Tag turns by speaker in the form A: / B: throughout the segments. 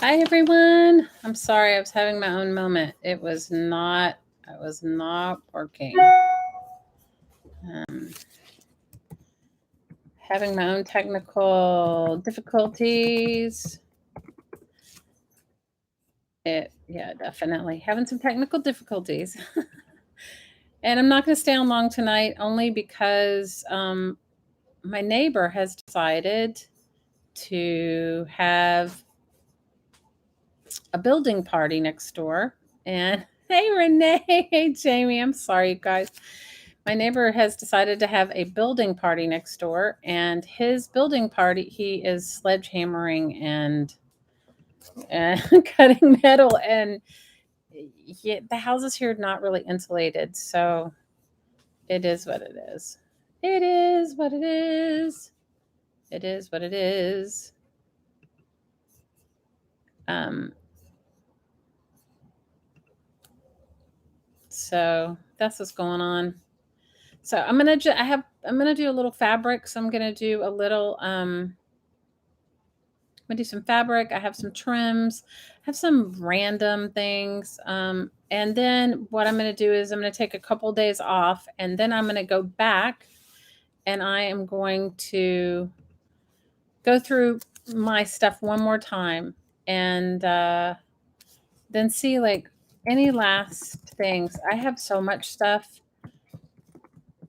A: Hi everyone. I'm sorry, I was having my own moment. I was not working. Um, having my own technical difficulties. Yeah, definitely having some technical difficulties. And I'm not going to stay on long tonight, only because my neighbor has decided to have a building party next door. And hey, Renee, hey, Jamie, I'm sorry, you guys. My neighbor has decided to have a building party next door, and his building party, he is sledgehammering and cutting metal, and the houses here are not really insulated, so it is what it is. It is what it is. It is what it is. So that's what's going on. So I'm gonna do a little fabric. So I'm gonna do a little I'm gonna do some fabric. I have some trims, I have some random things. And then what I'm gonna do is I'm gonna take a couple days off, and then I'm gonna go back, and I am going to go through my stuff one more time, and then see like any last things. I have so much stuff.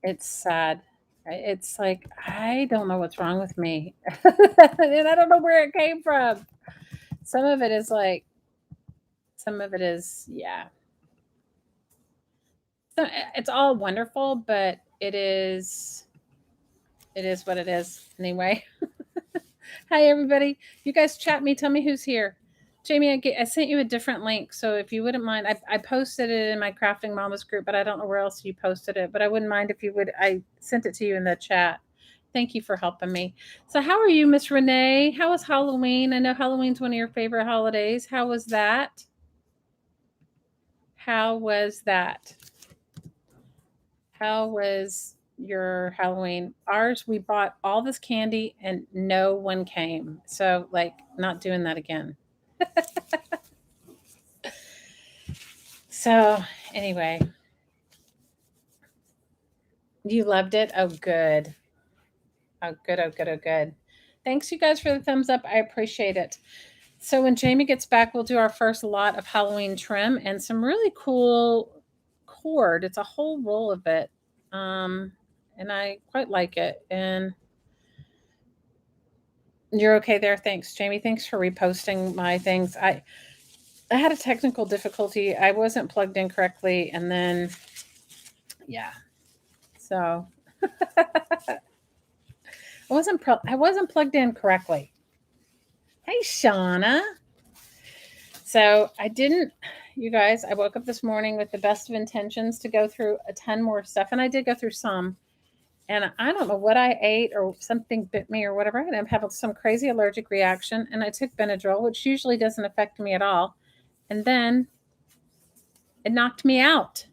A: It's sad. It's like I don't know what's wrong with me, and I don't know where it came from. Some of it is like some of it is, yeah. So it's all wonderful, but it is what it is anyway. Hi everybody. You guys chat me, tell me who's here. Jamie, I sent you a different link, so if you wouldn't mind, I posted it in my Crafting Mamas group, but I don't know where else you posted it, but I wouldn't mind if you would. I sent it to you in the chat. Thank you for helping me. So how are you, Miss Renee? How was Halloween? I know Halloween's one of your favorite holidays. How was that? How was that? How was your Halloween? Ours, we bought all this candy and no one came. So, like, not doing that again. So, anyway, you loved it? Oh, good. Oh, good. Oh, good. Oh, good. Thanks, you guys, for the thumbs up. I appreciate it. So, when Jamie gets back, we'll do our first lot of Halloween trim and some really cool cord. It's a whole roll of it. And I quite like it. And you're okay there. Thanks, Jamie. Thanks for reposting my things. I had a technical difficulty. I wasn't plugged in correctly, and then yeah. So I wasn't plugged in correctly. Hey, Shauna. So I didn't. You guys, I woke up this morning with the best of intentions to go through a ton more stuff, and I did go through some. And I don't know what I ate or something bit me or whatever. I ended up having some crazy allergic reaction, and I took Benadryl, which usually doesn't affect me at all. And then it knocked me out.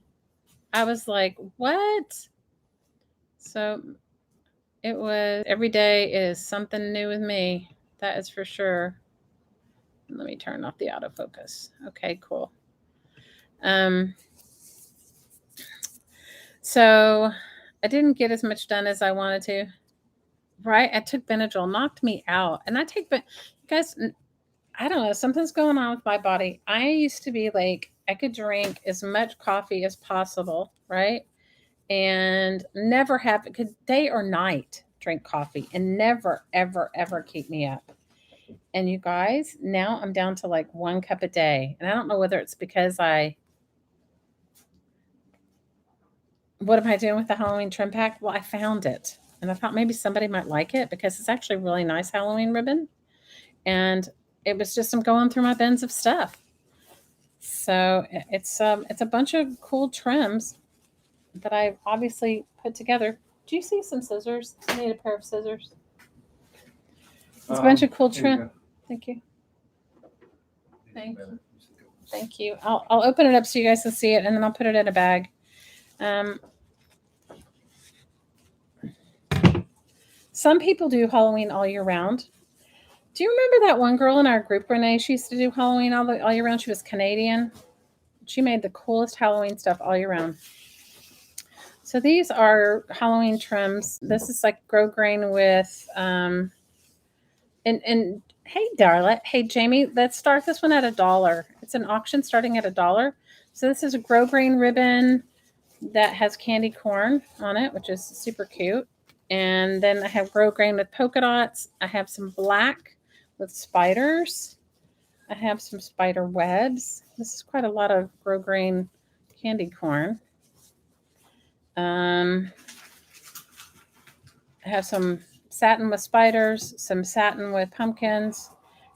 A: I was like, what? So it was every day is something new with me. That is for sure. Let me turn off the autofocus. Okay, cool. So I didn't get as much done as I wanted to. Right? I took Benadryl, knocked me out. And I take, but you guys, I don't know, something's going on with my body. I used to be like, I could drink as much coffee as possible, right? And never have, could day or night drink coffee and never, ever, ever keep me up. And you guys, now I'm down to like 1 cup a day. And I don't know whether it's because what am I doing with the Halloween trim pack? Well, I found it. And I thought maybe somebody might like it because it's actually really nice Halloween ribbon. And it was just I'm going through my bins of stuff. So it's a bunch of cool trims that I obviously put together. Do you see some scissors? I need a pair of scissors. It's a bunch of cool trim. Thank you. Thank you. Thank you. I'll open it up so you guys can see it, and then I'll put it in a bag. Some people do Halloween all year round. Do you remember that one girl in our group, Renee? She used to do Halloween all year round. She was Canadian. She made the coolest Halloween stuff all year round. So these are Halloween trims. This is like grosgrain with and hey Darla, hey Jamie, let's start this one at $1. It's an auction starting at $1. So this is a grosgrain ribbon that has candy corn on it, which is super cute. And then I have grosgrain with polka dots. I have some black with spiders. I have some spider webs. This is quite a lot of grosgrain candy corn. I have some satin with spiders, some satin with pumpkins,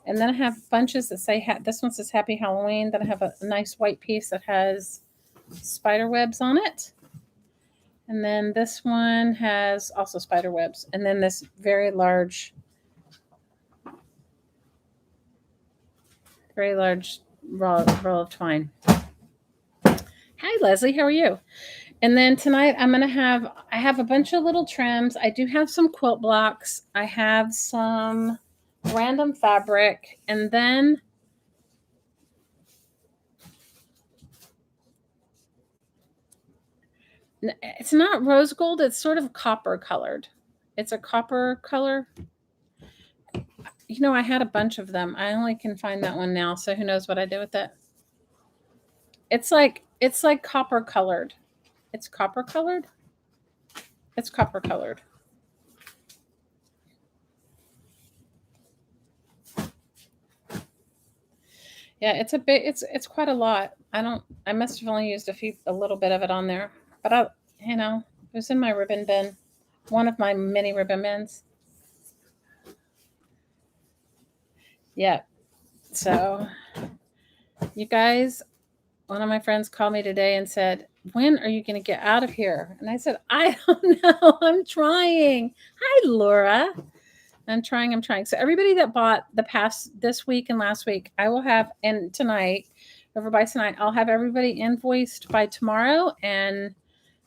A: and then I have bunches that say, this one says Happy Halloween. Then I have a nice white piece that has spider webs on it. And then this one has also spider webs. And then this very large roll of twine. Hi, Leslie. How are you? And then tonight I have a bunch of little trims. I do have some quilt blocks. I have some random fabric. And then it's not rose gold. It's sort of copper colored. It's a copper color. You know, I had a bunch of them. I only can find that one now. So who knows what I did with it. It's like copper colored. It's copper colored. It's copper colored. Yeah, it's a bit. It's quite a lot. I must have only used a little bit of it on there, but it was in my ribbon bin, one of my mini ribbon bins. Yeah. So, you guys, one of my friends called me today and said, "When are you going to get out of here?" And I said, "I don't know. I'm trying." Hi, Laura. I'm trying. So everybody that bought this week and last week, I will have, and tonight, I'll have everybody invoiced by tomorrow, and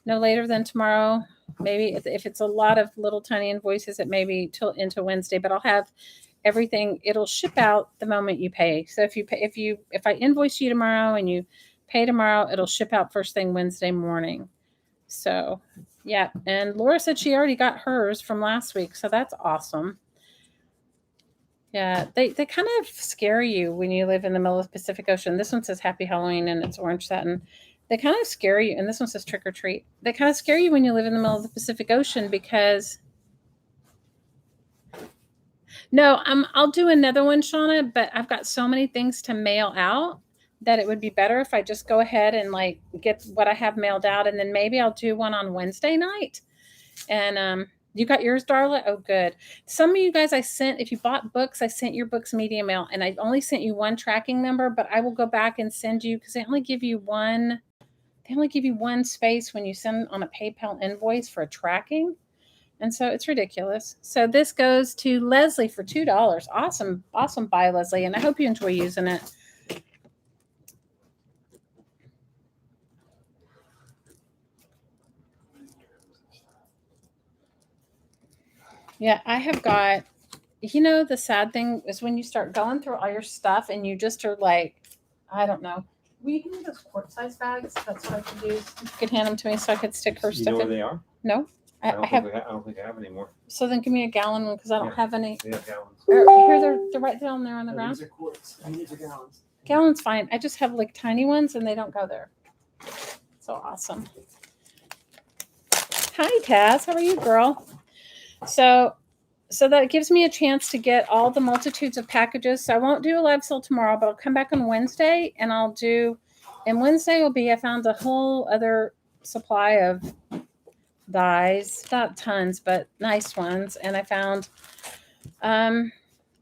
A: no later than tomorrow. Maybe if it's a lot of little tiny invoices, it may be into Wednesday, but I'll have everything. It'll ship out the moment you pay. So if I invoice you tomorrow and you pay tomorrow, it'll ship out first thing Wednesday morning. So yeah. And Laura said she already got hers from last week. So that's awesome. Yeah, they kind of scare you when you live in the middle of the Pacific Ocean. This one says Happy Halloween and it's orange satin. They kind of scare you, and this one says Trick or Treat. They kind of scare you when you live in the middle of the Pacific Ocean because no, I'll do another one, Shauna, but I've got so many things to mail out that it would be better if I just go ahead and like get what I have mailed out, and then maybe I'll do one on Wednesday night. And you got yours, Darla? Oh, good. Some of you guys if you bought books, I sent your books media mail, and I only sent you one tracking number, but I will go back and send you, because they only give you one space when you send on a PayPal invoice for a tracking. And so it's ridiculous. So this goes to Leslie for $2. Awesome. Awesome buy, Leslie. And I hope you enjoy using it. Yeah, I have got, the sad thing is when you start going through all your stuff and you just are like, I don't know. Will you give me those quart size bags? That's what I could use. You could hand them to me so I could stick her stuff in.
B: You know where they are?
A: No.
B: I don't think I have any more.
A: So then give me a gallon one, because I don't have any.
B: They have gallons.
A: Here, they're right down there on the ground.
B: These are quarts. I need the gallons.
A: Gallon's fine. I just have like tiny ones and they don't go there. So awesome. Hi, Taz. How are you, girl? So that gives me a chance to get all the multitudes of packages. So I won't do a live sale tomorrow, but I'll come back on Wednesday and Wednesday will be, I found a whole other supply of dyes, not tons, but nice ones. And I found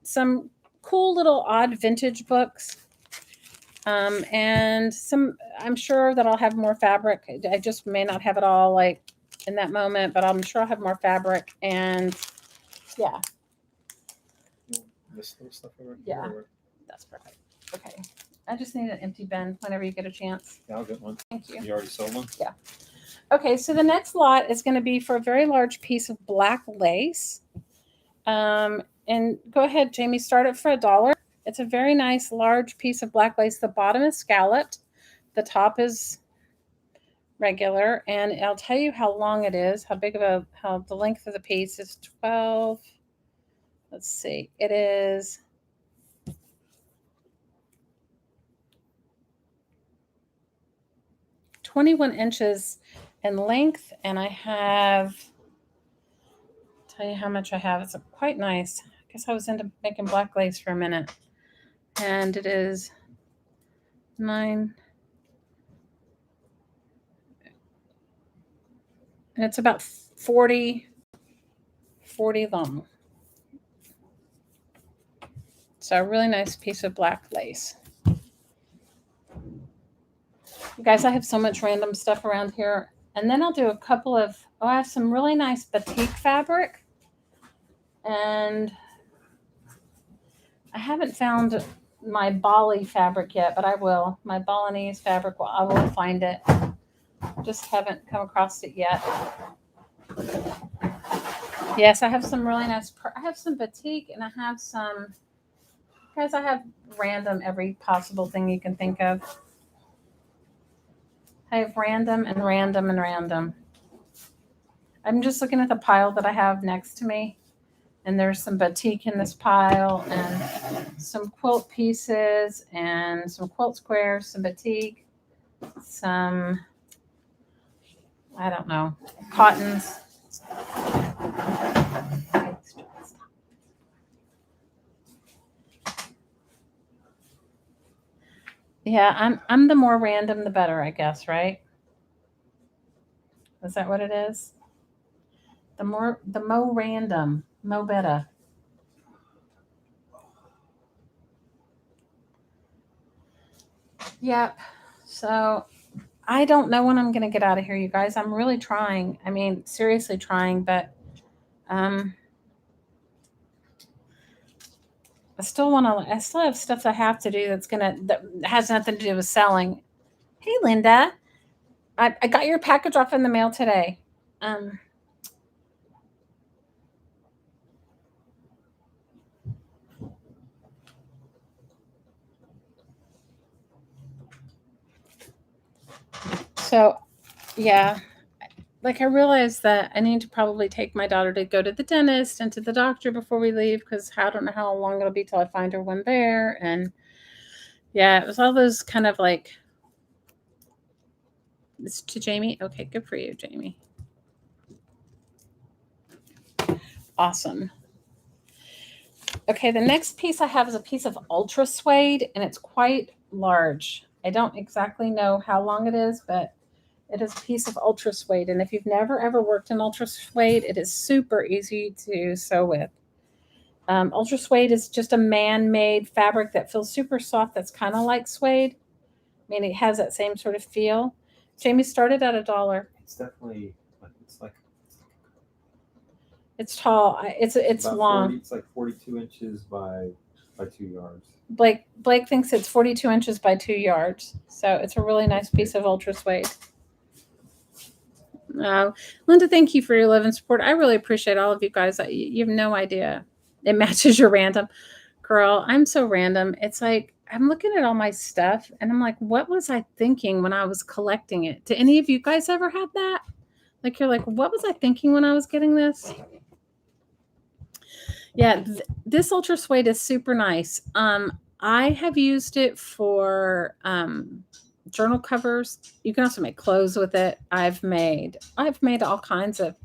A: some cool little odd vintage books. And I'm sure that I'll have more fabric. I just may not have it all like in that moment, but I'm sure I'll have more fabric. And yeah.
B: This little stuff over
A: Yeah.
B: here?
A: That's perfect. Okay. I just need an empty bin whenever you get a chance.
B: Yeah, I'll get one.
A: Thank you.
B: You already sold one?
A: Yeah. Okay, so the next lot is going to be for a very large piece of black lace. And go ahead, Jamie, start it for $1. It's a very nice large piece of black lace. The bottom is scalloped. The top is regular. And I'll tell you how long it is, how the length of the piece is 12. Let's see. It is 21 inches in length. And I have, tell you how much I have. It's quite nice. I guess I was into making black lace for a minute. And it is 9. And it's about 40 long. So a really nice piece of black lace. You guys, I have so much random stuff around here. And then I'll do a couple of, I have some really nice batik fabric. And I haven't found my Bali fabric yet, but I will. My Balinese fabric, I will find it. Just haven't come across it yet. Yes, I have some really nice, I have some batik and I have some, guys, I have random every possible thing you can think of. I have random and random and random. I'm just looking at the pile that I have next to me. And there's some batik in this pile and some quilt pieces and some quilt squares, some batik, some, I don't know, cottons. Yeah, I'm the more random, the better, I guess, right? Is that what it is? The mo random, mo better. Yep. So I don't know when I'm going to get out of here, you guys. I'm really trying. I mean, seriously trying, but I still have stuff I have to do that has nothing to do with selling. Hey, Linda. I got your package off in the mail today. So, yeah, like I realized that I need to probably take my daughter to go to the dentist and to the doctor before we leave because I don't know how long it'll be till I find her one there. And yeah, it was all those kind of like, it's to Jamie. Okay, good for you, Jamie. Awesome. Okay, the next piece I have is a piece of ultra suede, and it's quite large. I don't exactly know how long it is, but it is a piece of ultra suede. And if you've never ever worked in ultra suede, it is super easy to sew with. Ultra suede is just a man-made fabric that feels super soft. That's kind of like suede. I mean, it has that same sort of feel. Jamie started at $1.
B: It's definitely,
A: It's tall. It's long.
B: 40, it's like 42 inches by 2 yards.
A: Blake thinks it's 42 inches by 2 yards. So it's a really nice piece of ultra suede. Linda, thank you for your love and support. I really appreciate all of you guys. You have no idea. It matches your random. Girl, I'm so random. It's like I'm looking at all my stuff and I'm like, what was I thinking when I was collecting it? Do any of you guys ever have that? Like you're like, what was I thinking when I was getting this? Yeah, this ultra suede is super nice. I have used it for journal covers. You can also make clothes with it. I've made all kinds of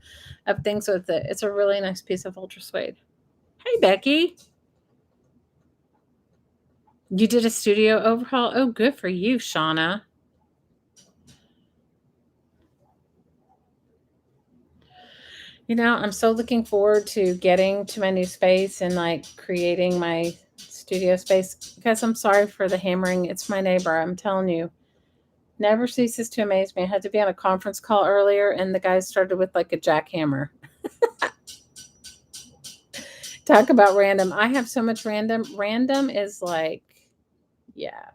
A: things with it. It's a really nice piece of ultra suede. Hey, Becky. You did a studio overhaul? Oh, good for you, Shauna. You know, I'm so looking forward to getting to my new space and like creating my studio space. Guys, I'm sorry for the hammering. It's my neighbor. I'm telling you. Never ceases to amaze me. I had to be on a conference call earlier and the guy started with like a jackhammer. Talk about random. I have so much random. Random is like, yeah.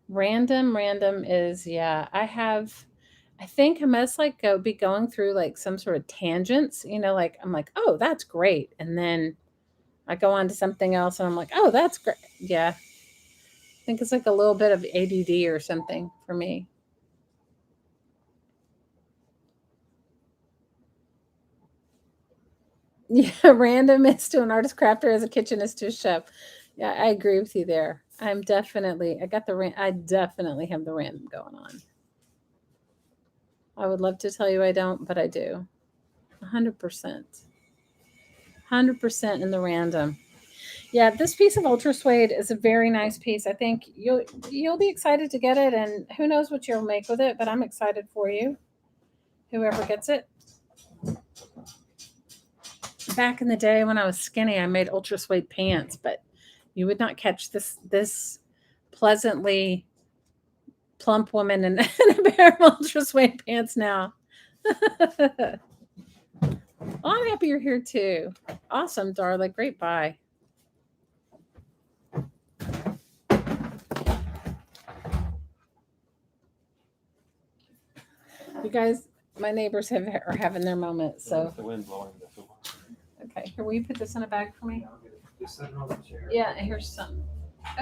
A: Random is, yeah. I I think I must like be going through like some sort of tangents, like I'm like, oh, that's great. And then I go on to something else and I'm like, oh, that's great. Yeah. I think it's like a little bit of ADD or something for me. Yeah, random is to an artist crafter as a kitchen is to a chef. Yeah, I agree with you there. I definitely have the random going on. I would love to tell you I don't, but I do. 100%. 100% in the random. Yeah, this piece of ultra suede is a very nice piece. I think you'll be excited to get it, and who knows what you'll make with it, but I'm excited for you. Whoever gets it. Back in the day when I was skinny, I made ultra suede pants, but you would not catch this pleasantly plump woman in, in a pair of ultra suede pants now. Oh, I'm happy you're here too. Awesome, Darla. Great buy. You guys, my neighbors are having their moment. So
B: the wind blowing.
A: Okay, here, will you put this in a bag for me?
B: Just set it on the chair.
A: Yeah, here's some.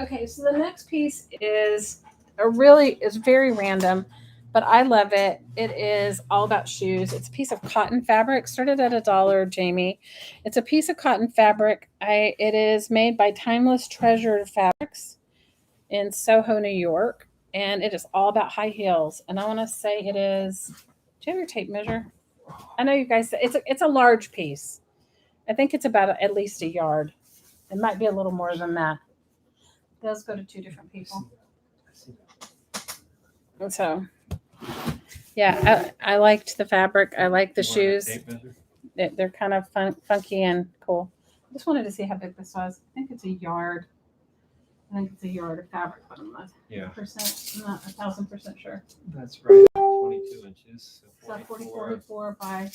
A: Okay, so the next piece is very random, but I love it. It is all about shoes. It's a piece of cotton fabric. Started at $1, Jamie. It's a piece of cotton fabric. It is made by Timeless Treasure Fabrics in Soho, New York, and it is all about high heels. And I want to say it is. Do you have your tape measure? I know you guys. It's a large piece. I think it's about at least a yard. It might be a little more than that. It does go to two different people. And so, yeah, I liked the fabric. I like the shoes. They're kind of funky and cool. I just wanted to see how big this was. I think it's a yard. I think it's a yard of fabric, but I'm not I'm not 1,000% sure.
B: That's right. 22 inches.
A: So 44 by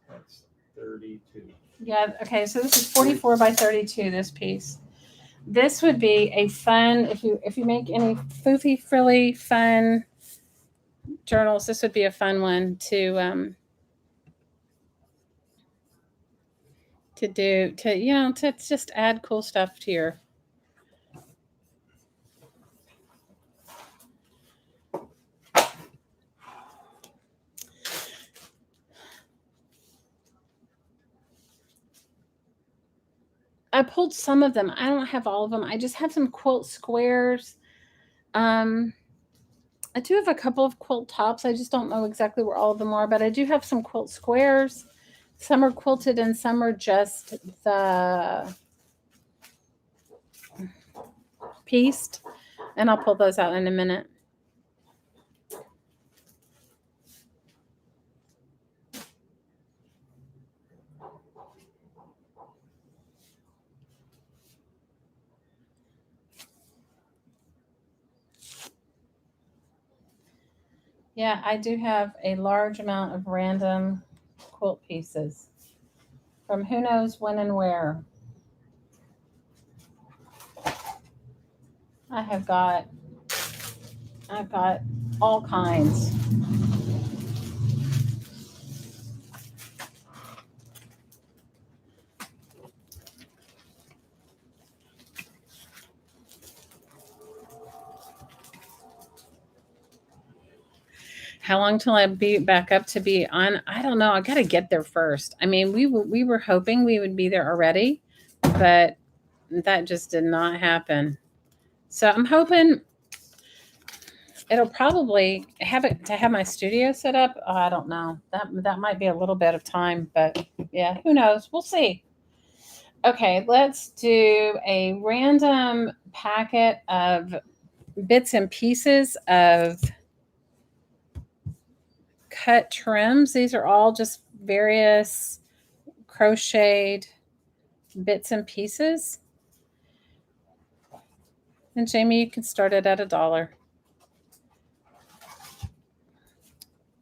B: that's 32.
A: Yeah, okay, so this is 44 by 32, this piece. This would be a fun, if you make any foofy, frilly, fun journals, this would be a fun one to do, to just add cool stuff to your. I pulled some of them. I don't have all of them. I just have some quilt squares. I do have a couple of quilt tops. I just don't know exactly where all of them are, but I do have some quilt squares. Some are quilted and some are just the pieced. And I'll pull those out in a minute. Yeah, I do have a large amount of random quilt pieces from who knows when and where. I've got all kinds. How long till I be back up to be on? I don't know. I got to get there first. I mean, we were hoping we would be there already, but that just did not happen. So I'm hoping it'll probably have my studio set up. Oh, I don't know. That might be a little bit of time, but yeah, who knows? We'll see. Okay, let's do a random packet of bits and pieces of cut trims. These are all just various crocheted bits and pieces. And Jamie, you can start it at $1.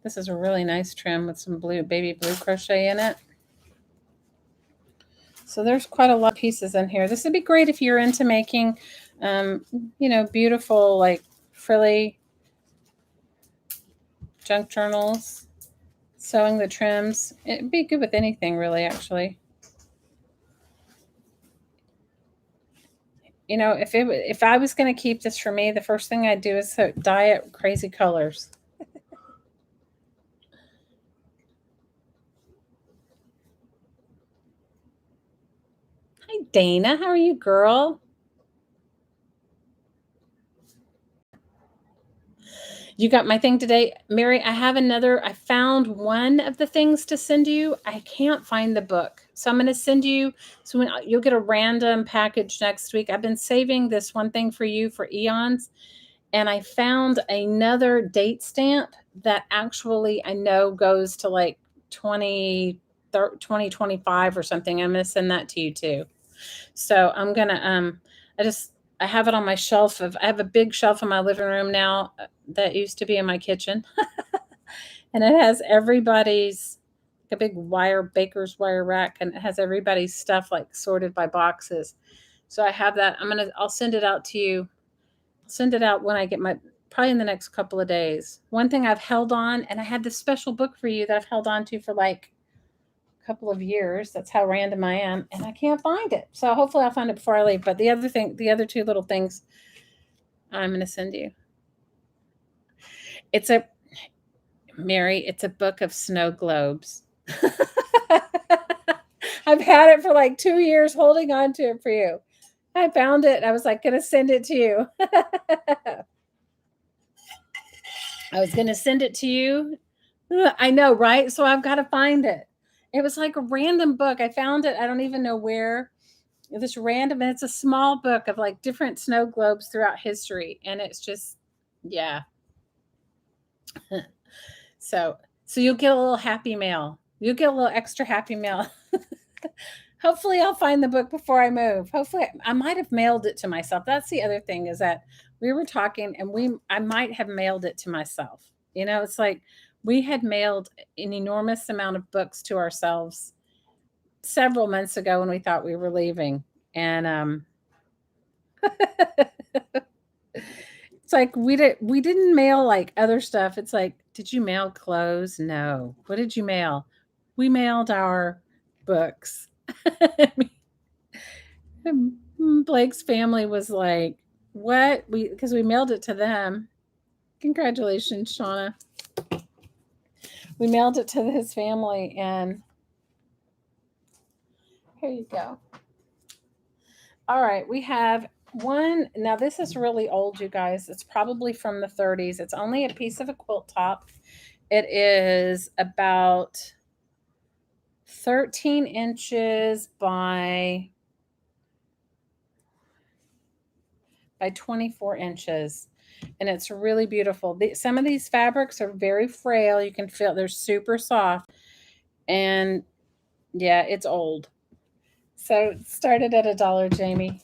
A: This is a really nice trim with some baby blue crochet in it. So there's quite a lot of pieces in here. This would be great if you're into making, beautiful like frilly junk journals, sewing the trims. It'd be good with anything, really, actually. You know, if I was going to keep this for me, the first thing I'd do is dye it crazy colors. Hi, Dana. How are you, girl? You got my thing today. Mary, I have another. I found one of the things to send you. I can't find the book. So I'm going to send you. So you'll get a random package next week. I've been saving this one thing for you for eons. And I found another date stamp that actually I know goes to like 2025 or something. I'm going to send that to you too. So I'm going to, I have it on my shelf I have a big shelf in my living room now that used to be in my kitchen. And it has everybody's, a big baker's wire rack, and it has everybody's stuff like sorted by boxes. So I have that. I'll send it out to you. I'll send it out when I get probably in the next couple of days. One thing I've held on, and I had this special book for you that I've held on to for like a couple of years. That's how random I am. And I can't find it. So hopefully I'll find it before I leave. But the other two little things I'm going to send you. It's a book of snow globes. I've had it for like 2 years, holding on to it for you. I found it. I was like, going to send it to you. I was going to send it to you. I know, right? So I've got to find it. It was like a random book. I found it. I don't even know where. This random, and it's a small book of like different snow globes throughout history. And it's just, yeah. So you'll get a little happy mail. You'll get a little extra happy mail. Hopefully I'll find the book before I move. Hopefully I might have mailed it to myself. That's the other thing, is that we were talking and I might have mailed it to myself. You know, it's like we had mailed an enormous amount of books to ourselves several months ago when we thought we were leaving. And it's like we didn't mail like other stuff. It's like, did you mail clothes? No. What did you mail? We mailed our books. Blake's family was like, what? Because we mailed it to them. Congratulations, Shauna. We mailed it to his family, and here you go. All right, we have one. Now, this is really old, you guys. It's probably from the 30s. It's only a piece of a quilt top. It is about 13 inches by 24 inches. And it's really beautiful. Some of these fabrics are very frail. You can feel they're super soft. And yeah, it's old. So it started at $1, Jamie.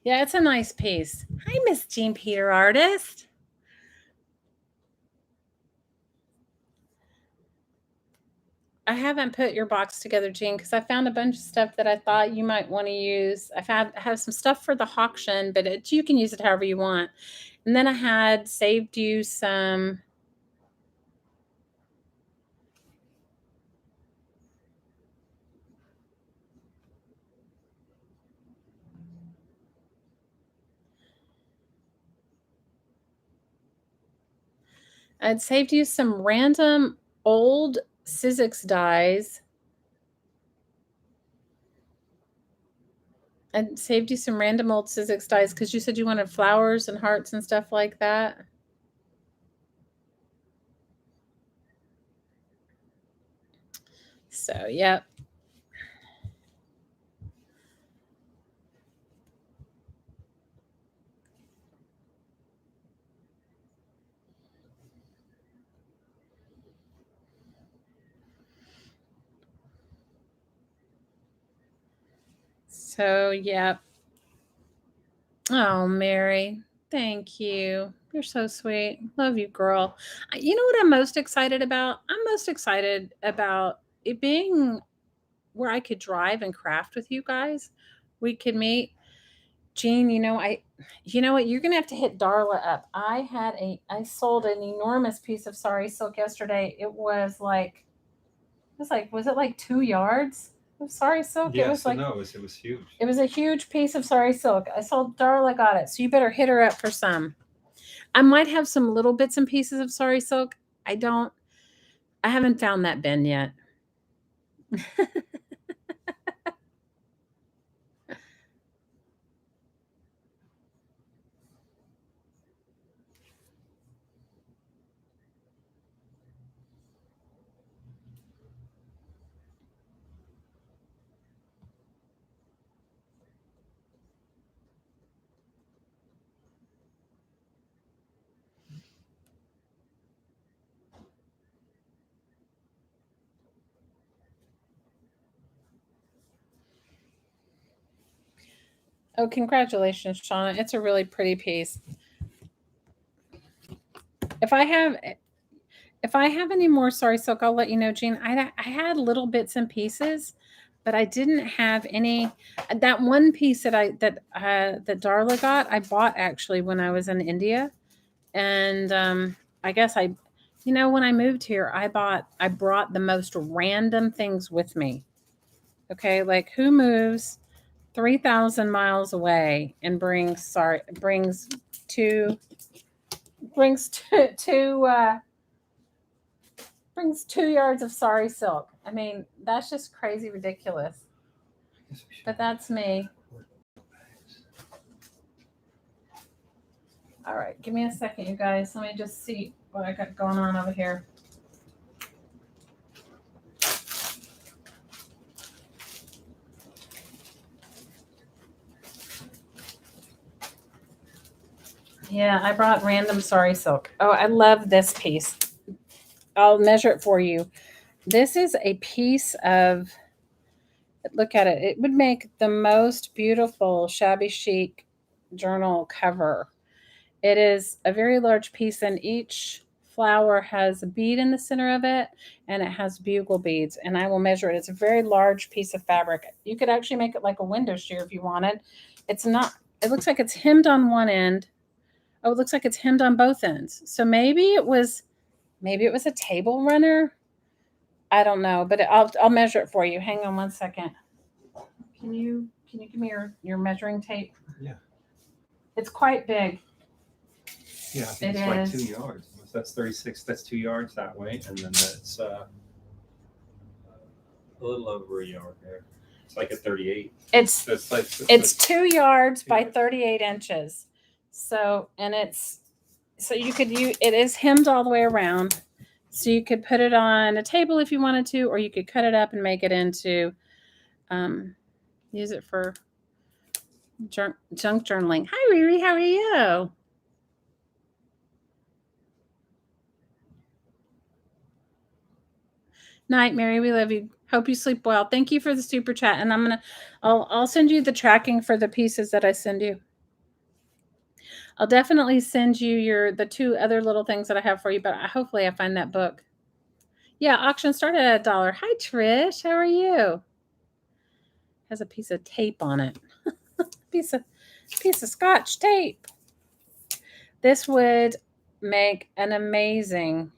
A: Yeah, it's a nice piece. Hi, Miss Jean Peter Artist. I haven't put your box together, Jean, because I found a bunch of stuff that I thought you might want to use. I have some stuff for the auction, but you can use it however you want. And then I had saved you some. I'd saved you some random old Sizzix dies. I saved you some random old Sizzix dies because you said you wanted flowers and hearts and stuff like that. So, yep. So, yeah. Oh, Mary, thank you. You're so sweet. Love you, girl. You know what I'm most excited about? I'm most excited about it being where I could drive and craft with you guys. We could meet. Jean, you know what? You're gonna have to hit Darla up. I sold an enormous piece of sari silk yesterday. Was it like 2 yards of sari silk?
B: Yeah,
A: It was
B: so
A: like,
B: no, it was huge.
A: it was a huge piece of sari silk. I sold Darla got it. So you better hit her up for some. I might have some little bits and pieces of sari silk. I haven't found that bin yet. Oh, congratulations, Shauna. It's a really pretty piece. If I have if I have any more sari silk, I'll let you know, Jean. I had little bits and pieces, but I didn't have any. That one piece that Darla got, I bought actually when I was in India, and I guess when I moved here, I brought the most random things with me. Okay, like who moves 3,000 miles away and two brings brings 2 yards of sari silk. I mean, that's just crazy ridiculous. But that's me. All right, give me a second, you guys. Let me just see what I got going on over here. Yeah, I brought random sari silk. Oh, I love this piece. I'll measure it for you. This is a piece of, look at it. It would make the most beautiful shabby chic journal cover. It is a very large piece, and each flower has a bead in the center of it, and it has bugle beads. And I will measure it. It's a very large piece of fabric. You could actually make it like a window sheer if you wanted. It's not, it looks like it's hemmed on one end. Oh, it looks like it's hemmed on both ends. So maybe it was a table runner. I don't know, but I'll measure it for you. Hang on one second. Can you give me your measuring tape?
B: Yeah.
A: It's quite big.
B: Yeah, I think it's like 2 yards. That's 36. That's 2 yards that way, and then that's a little over a yard there. It's like a 38.
A: It's 2 yards by 38 inches. So it is hemmed all the way around. So you could put it on a table if you wanted to, or you could cut it up and make it into, use it for junk journaling. Hi, Riri. How are you? Night, Mary. We love you. Hope you sleep well. Thank you for the super chat, and I'll send you the tracking for the pieces that I send you. I'll definitely send you the two other little things that I have for you, but hopefully I find that book. Yeah, auction started at $1. Hi, Trish. How are you? Has a piece of tape on it. piece of Scotch tape. This would make an amazing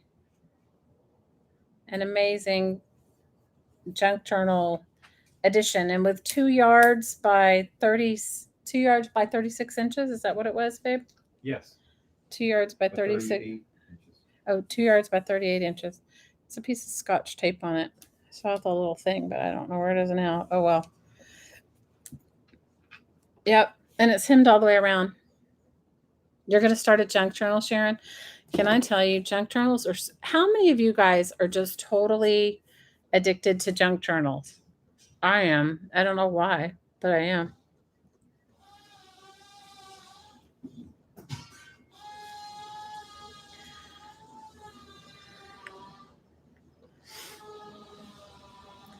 A: junk journal edition, and with 2 yards by 36 inches. Is that what it was, babe?
B: Yes.
A: 2 yards by 36. Oh, 2 yards by 38 inches. It's a piece of Scotch tape on it. I saw the little thing, but I don't know where it is now. Oh, well. Yep. And it's hemmed all the way around. You're going to start a junk journal, Sharon? Can I tell you, junk journals are... How many of you guys are just totally addicted to junk journals? I am. I don't know why, but I am.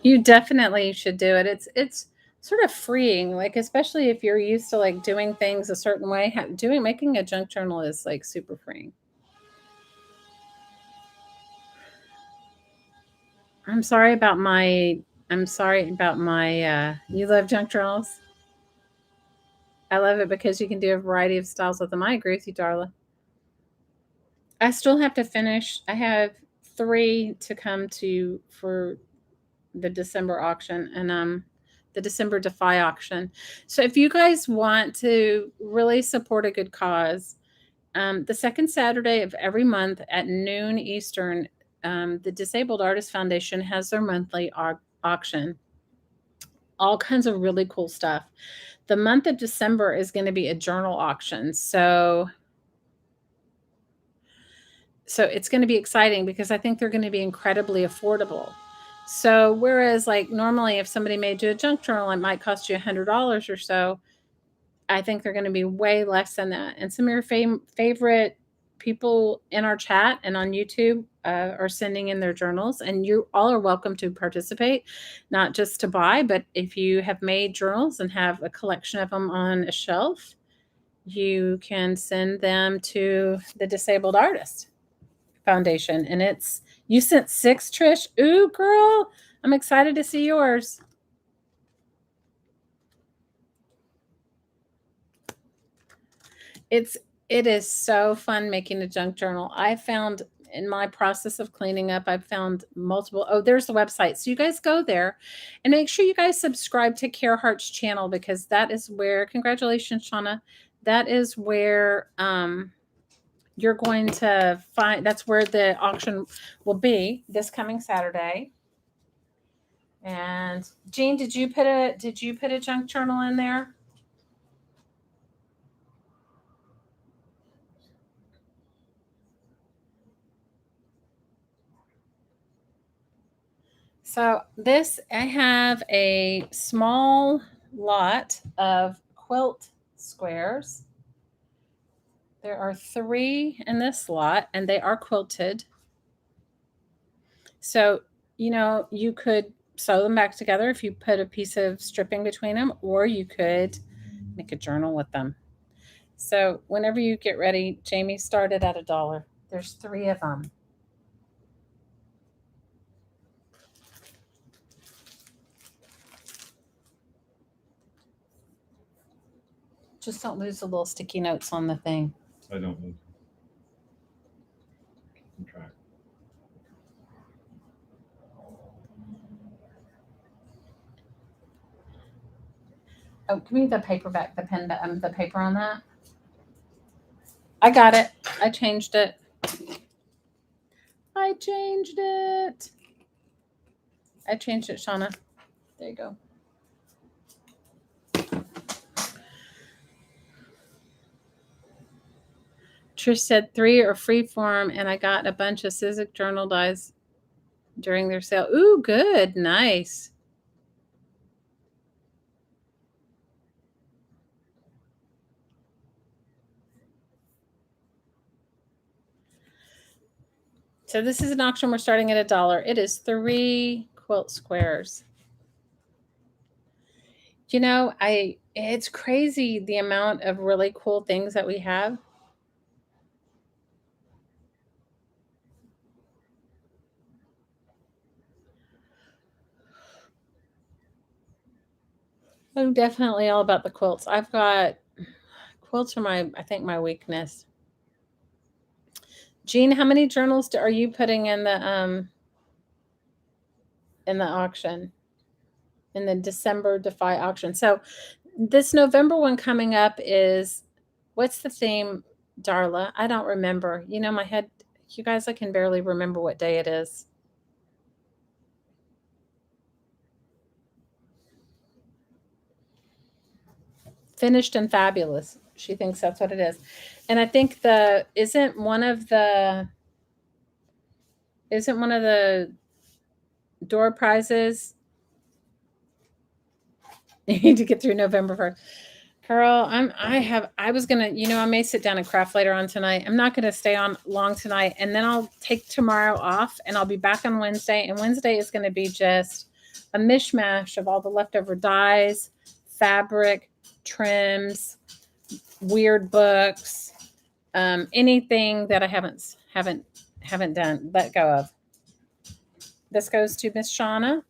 A: You definitely should do it. It's sort of freeing, like especially if you're used to like doing things a certain way. Making a junk journal is like super freeing. I'm sorry about my you love junk journals. I love it because you can do a variety of styles with them. I agree with you, Darla. I still have to finish. I have 3 to come to for the December auction and the December Defy auction. So if you guys want to really support a good cause, the second Saturday of every month at noon Eastern, the Disabled Artist Foundation has their monthly auction. All kinds of really cool stuff. The month of December is going to be a journal auction. So it's going to be exciting because I think they're going to be incredibly affordable. So whereas like normally if somebody made you a junk journal, it might cost you $100 or so. I think they're going to be way less than that. And some of your favorite people in our chat and on YouTube are sending in their journals, and you all are welcome to participate, not just to buy, but if you have made journals and have a collection of them on a shelf, you can send them to the Disabled Artist Foundation. And you sent 6, Trish. Ooh, girl, I'm excited to see yours. It is so fun making a junk journal. I found in my process of cleaning up, I've found multiple. Oh, there's the website. So you guys go there and make sure you guys subscribe to Care Heart's channel, because that is where, congratulations, Shauna. That is where you're going to find, that's where the auction will be this coming Saturday. And Jean, did you put a junk journal in there? So I have a small lot of quilt squares. There are 3 in this lot, and they are quilted. So, you could sew them back together if you put a piece of stripping between them, or you could make a journal with them. So whenever you get ready, Jamie started at $1. There's 3 of them. Just don't lose the little sticky notes on the thing.
B: I don't lose. I'm trying.
A: Oh, give me the paperback, the pen, the paper on that. I got it. I changed it. I changed it, Shauna. There you go. Trish said 3 are freeform, and I got a bunch of Sizzix journal dies during their sale. Ooh, good. Nice. So this is an auction. We're starting at $1. It is 3 quilt squares. It's crazy the amount of really cool things that we have. I'm definitely all about the quilts. I've got quilts are I think my weakness. Jean, how many journals are you putting in the auction? In the December Defy auction. So this November one coming up is, what's the theme, Darla? I don't remember. My head, you guys, I can barely remember what day it is. Finished and Fabulous. She thinks that's what it is. And I think isn't one of the door prizes, you need to get through November 1st. Girl, I was gonna, I may sit down and craft later on tonight. I'm not gonna stay on long tonight, and then I'll take tomorrow off, and I'll be back on Wednesday. And Wednesday is gonna be just a mishmash of all the leftover dyes, fabric, trims, weird books, anything that I haven't done, let go of. This goes to Miss Shauna.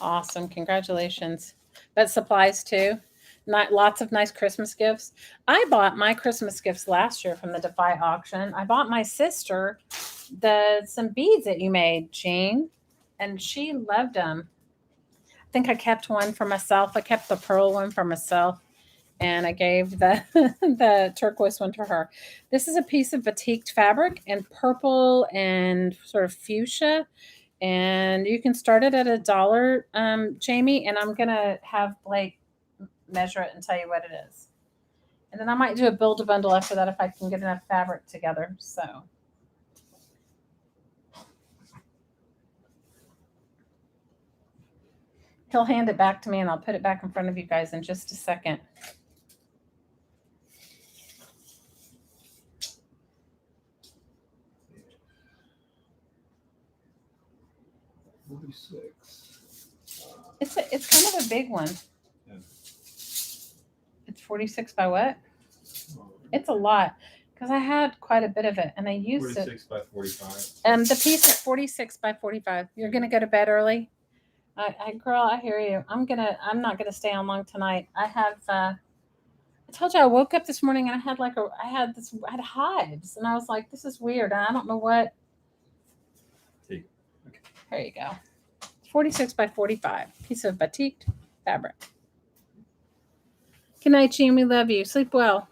A: Awesome. Congratulations. That supplies too. Not lots of nice Christmas gifts. I bought my Christmas gifts last year from the Defy auction. I bought my sister some beads that you made, Jean, and she loved them. I think I kept one for myself. I kept the pearl one for myself, and I gave the the turquoise one to her. This is a piece of batik fabric in purple and sort of fuchsia. And you can start it at $1, Jamie, and I'm going to have Blake measure it and tell you what it is. And then I might do a build a bundle after that if I can get enough fabric together. So he'll hand it back to me and I'll put it back in front of you guys in just a second. It's kind of a big one. Yeah. It's 46 by what? It's a lot because I had quite a bit of it and I used
B: 46 by 45.
A: The piece is 46 by 45. You're gonna go to bed early. Girl, I hear you. I'm not gonna stay on long tonight. I told you I woke up this morning and I had hives and I was like, this is weird. And I don't know what.
B: Okay.
A: There you go. 46 by 45. Piece of batik fabric. Good night, Jean. We love you. Sleep well.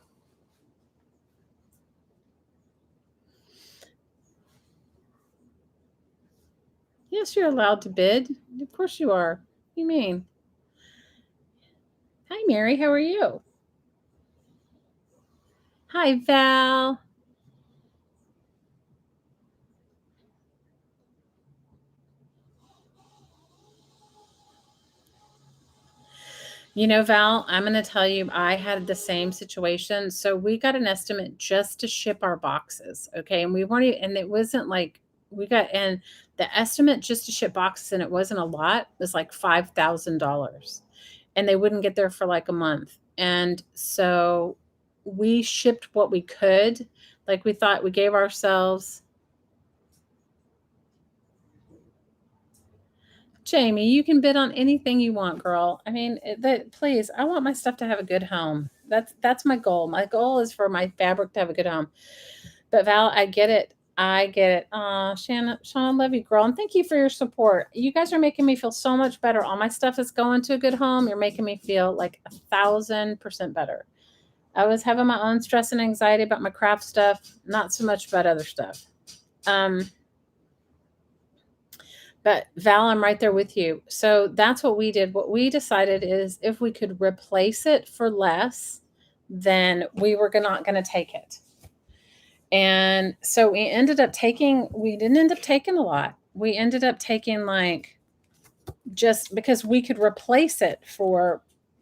A: Yes, you're allowed to bid. Of course you are. What do you mean? Hi, Mary. How are you? Hi, Val. You know, Val, I'm going to tell you, I had the same situation. So we got an estimate just to ship our boxes. Okay. And it wasn't like and the estimate just to ship boxes, and it wasn't a lot, was like $5,000. And they wouldn't get there for like a month. And so we shipped what we could. Like we thought we gave ourselves. Jamie, you can bid on anything you want, girl. I mean, please, I want my stuff to have a good home. That's my goal. My goal is for my fabric to have a good home. But Val, I get it. Shannon, I love you, girl. And thank you for your support. You guys are making me feel so much better. All my stuff is going to a good home. You're making me feel like 1,000% better. I was having my own stress and anxiety about my craft stuff, not so much about other stuff. But Val, I'm right there with you. So that's what we did. What we decided is if we could replace it for less, then we were not going to take it. And so we didn't end up taking a lot. We ended up taking just because we could replace it for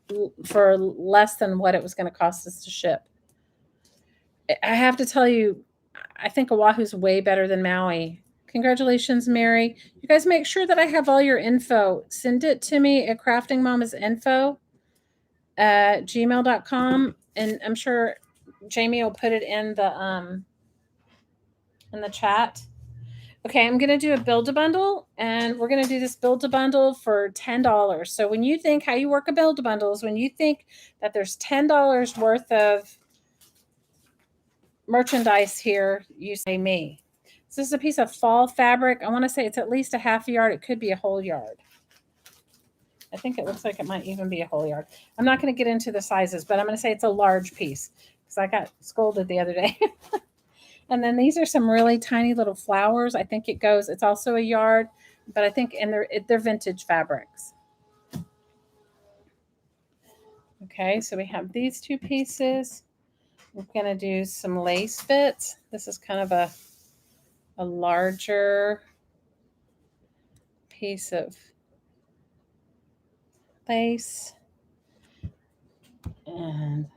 A: less than what it was going to cost us to ship. I have to tell you, I think Oahu's way better than Maui. Congratulations, Mary. You guys make sure that I have all your info. Send it to me at craftingmamasinfo@gmail.com. And I'm sure Jamie will put it in the chat. Okay, I'm going to do a build-a-bundle, and we're going to do this build-a-bundle for $10. So when you think how you work a build-a-bundle is when you think that there's $10 worth of merchandise here, you say me. So this is a piece of fall fabric. I want to say it's at least a half yard. It could be a whole yard. I think it looks like it might even be a whole yard. I'm not going to get into the sizes, but I'm going to say it's a large piece because I got scolded the other day. And then these are some really tiny little flowers. I think it's also a yard, but I think, and they're vintage fabrics. Okay, so we have these two pieces. We're going to do some lace bits. This is kind of a larger piece of lace. And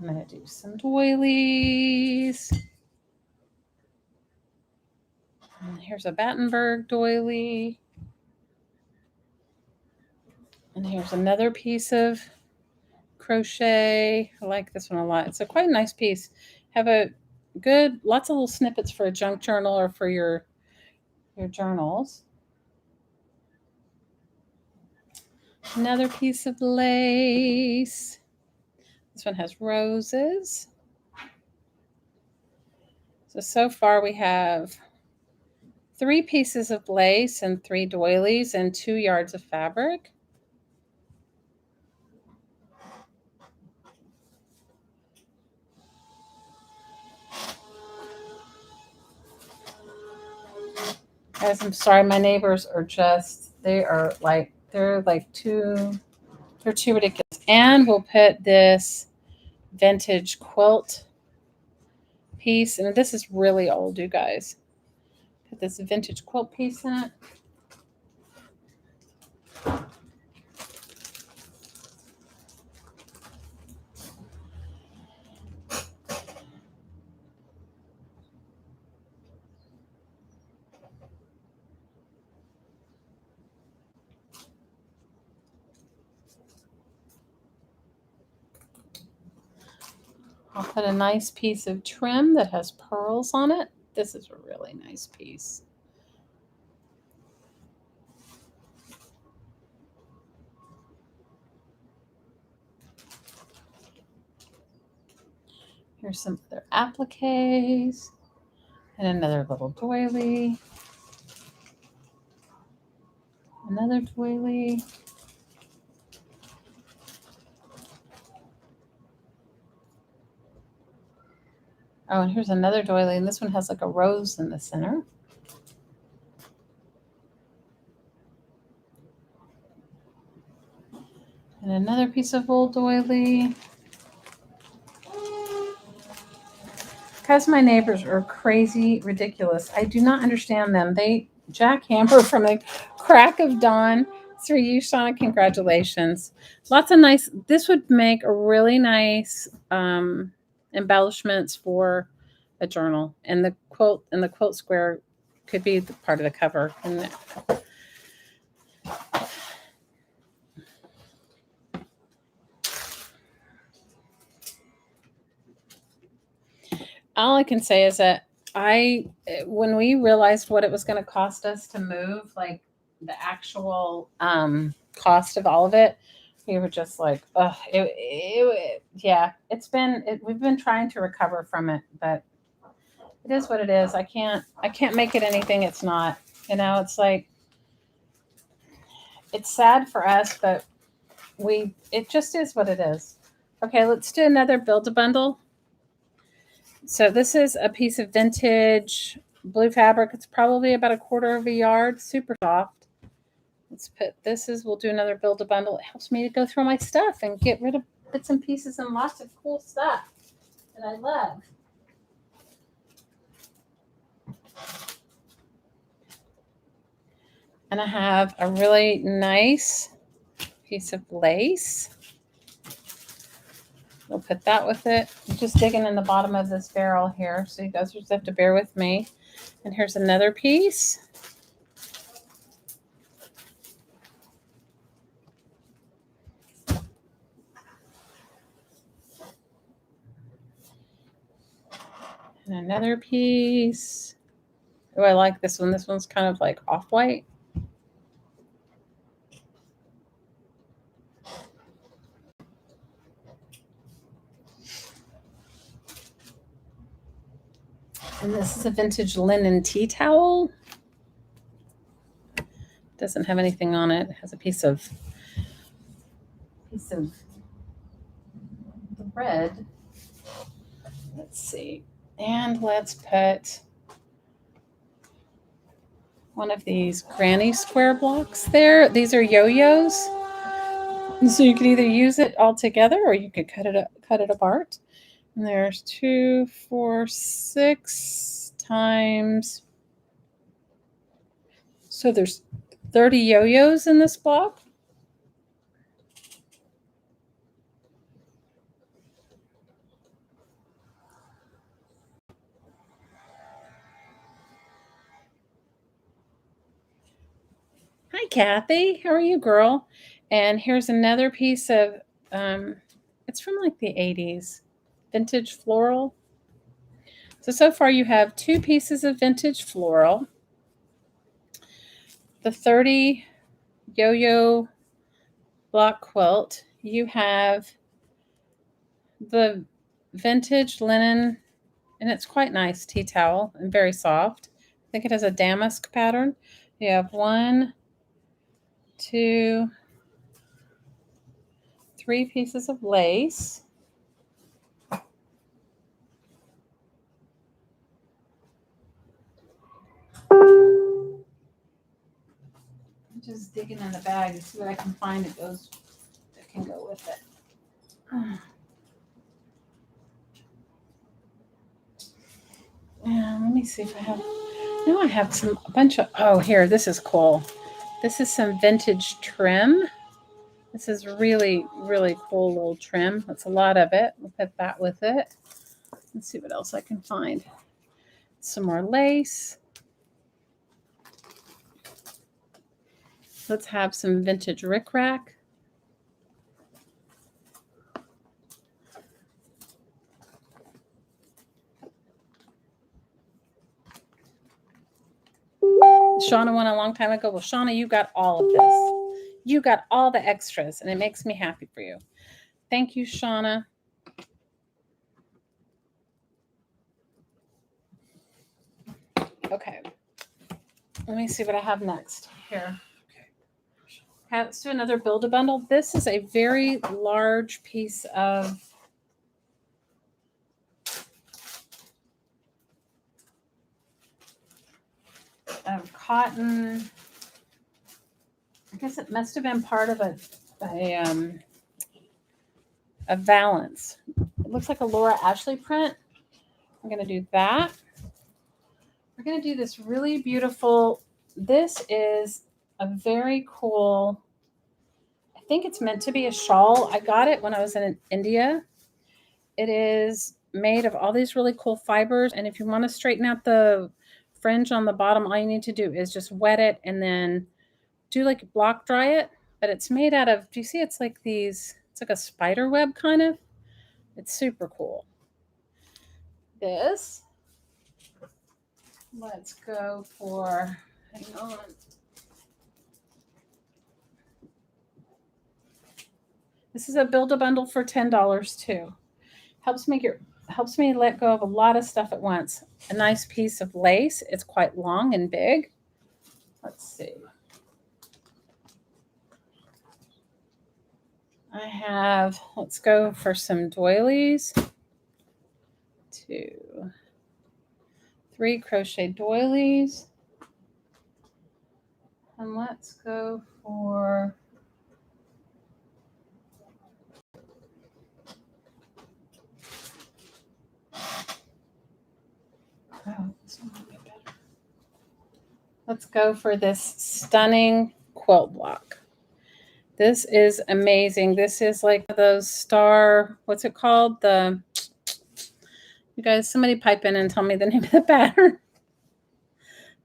A: I'm going to do some doilies. And here's a Battenberg doily. And here's another piece of crochet. I like this one a lot. It's a quite nice piece. Have a good, lots of little snippets for a junk journal or for your journals. Another piece of lace. This one has roses. So far we have 3 pieces of lace and 3 doilies and 2 yards of fabric. Guys, I'm sorry, my neighbors are just, they're too ridiculous. And we'll put this vintage quilt piece, and this is really old, you guys. Put this vintage quilt piece in it. I'll put a nice piece of trim that has pearls on it. This is a really nice piece. Here's some other appliques and another little doily. Another doily. Oh, and here's another doily, and this one has like a rose in the center. And another piece of old doily. Because my neighbors are crazy ridiculous, I do not understand them. They jackhammer from the crack of dawn. Through you, Shauna, congratulations. Lots of nice, this would make a really nice embellishments for a journal. And the quilt square could be the part of the cover. And all I can say is that when we realized what it was going to cost us to move, like the actual cost of all of it, we were just like, oh, yeah, we've been trying to recover from it, but it is what it is. I can't make it anything it's not. It's like, it's sad for us, but it just is what it is. Okay, let's do another Build-A-Bundle. So this is a piece of vintage blue fabric. It's probably about 1/4 of a yard, super soft. Let's put we'll do another Build-A-Bundle. It helps me to go through my stuff and get rid of bits and pieces and lots of cool stuff that I love. And I have a really nice piece of lace. We'll put that with it. I'm just digging in the bottom of this barrel here, so you guys just have to bear with me. And here's another piece. And another piece. Oh, I like this one. This one's kind of like off-white. And this is a vintage linen tea towel. Doesn't have anything on it. It has a piece of thread. Let's see. And let's put one of these granny square blocks there. These are yo-yos. So you could either use it all together or you could cut it apart. And there's 2, 4, 6 times. So there's 30 yo-yos in this block. Hi, Kathy. How are you, girl? And here's another piece of, it's from like the 80s, vintage floral. So far you have 2 pieces of vintage floral, the 30 yo-yo block quilt. You have the vintage linen, and it's quite nice tea towel and very soft. I think it has a damask pattern. You have 1, 2, 3 pieces of lace. I'm just digging in the bag to see what I can find that can go with it. Yeah, let me see if I have. No, I have a bunch of. Oh, here, this is cool. This is some vintage trim. This is really, really cool little trim. That's a lot of it. We'll put that with it. Let's see what else I can find. Some more lace. Let's have some vintage Rickrack. Shauna won a long time ago. Well, Shauna, you got all of this. You got all the extras, and it makes me happy for you. Thank you, Shauna. Okay. Let me see what I have next. Here. Let's do another Build-A-Bundle. This is a very large piece of cotton. I guess it must have been part of a valance. It looks like a Laura Ashley print. I'm going to do that. We're going to do this really beautiful. This is a very cool, I think it's meant to be a shawl. I got it when I was in India. It is made of all these really cool fibers. And if you want to straighten out the fringe on the bottom, all you need to do is just wet it and then do like block dry it. But it's made out of, do you see it's like these, it's like a spider web kind of. It's super cool. This, let's go for, hang on. This is a Build-A-Bundle for $10 too. Helps me let go of a lot of stuff at once. A nice piece of lace. It's quite long and big. Let's see. I have, let's go for some doilies. 2, 3 crochet doilies. And let's go for this one might be better. Let's go for this stunning quilt block. This is amazing. This is like those star, what's it called? You guys, somebody pipe in and tell me the name of the pattern.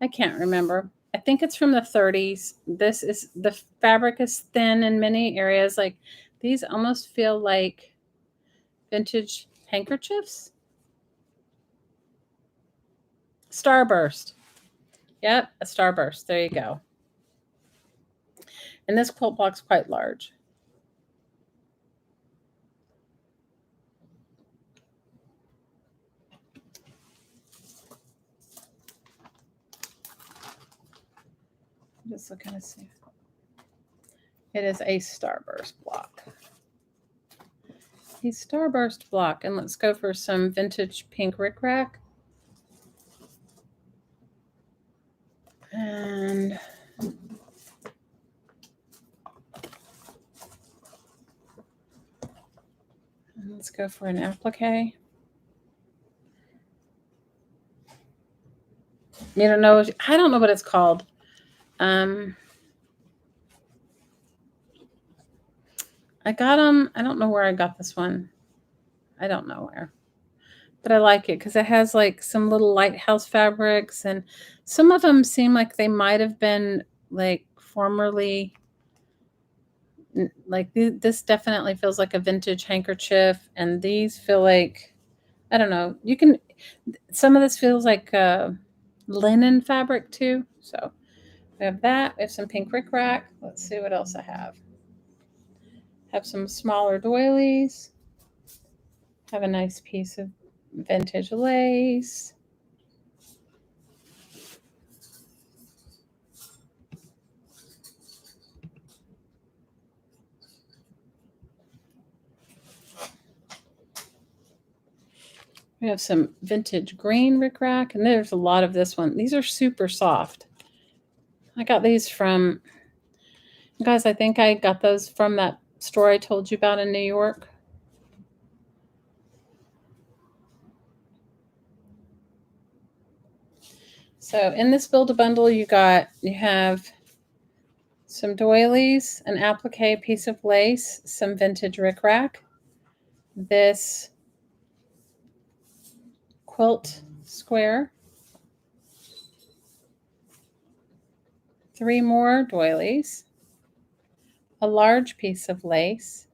A: I can't remember. I think it's from the 30s. The fabric is thin in many areas. Like these almost feel like vintage handkerchiefs. Starburst. Yep, a starburst. There you go. And this quilt block's quite large. I'm just looking to see. It is a starburst block. A starburst block. And let's go for some vintage pink rickrack. And let's go for an applique. You don't know, I don't know what it's called. I got them. I don't know where I got this one. I don't know where. But I like it because it has like some little lighthouse fabrics, and some of them seem like they might have been like formerly, like this definitely feels like a vintage handkerchief, and these feel like, I don't know, you can, some of this feels like linen fabric too. So we have that. We have some pink Rickrack. Let's see what else I have. Have some smaller doilies. Have a nice piece of vintage lace. We have some vintage green Rickrack, and there's a lot of this one. These are super soft. I got these from, guys, I think I got those from that store I told you about in New York. So in this Build-A-Bundle, you have some doilies, an applique piece of lace, some vintage Rickrack, this quilt square, 3 more doilies, a large piece of lace,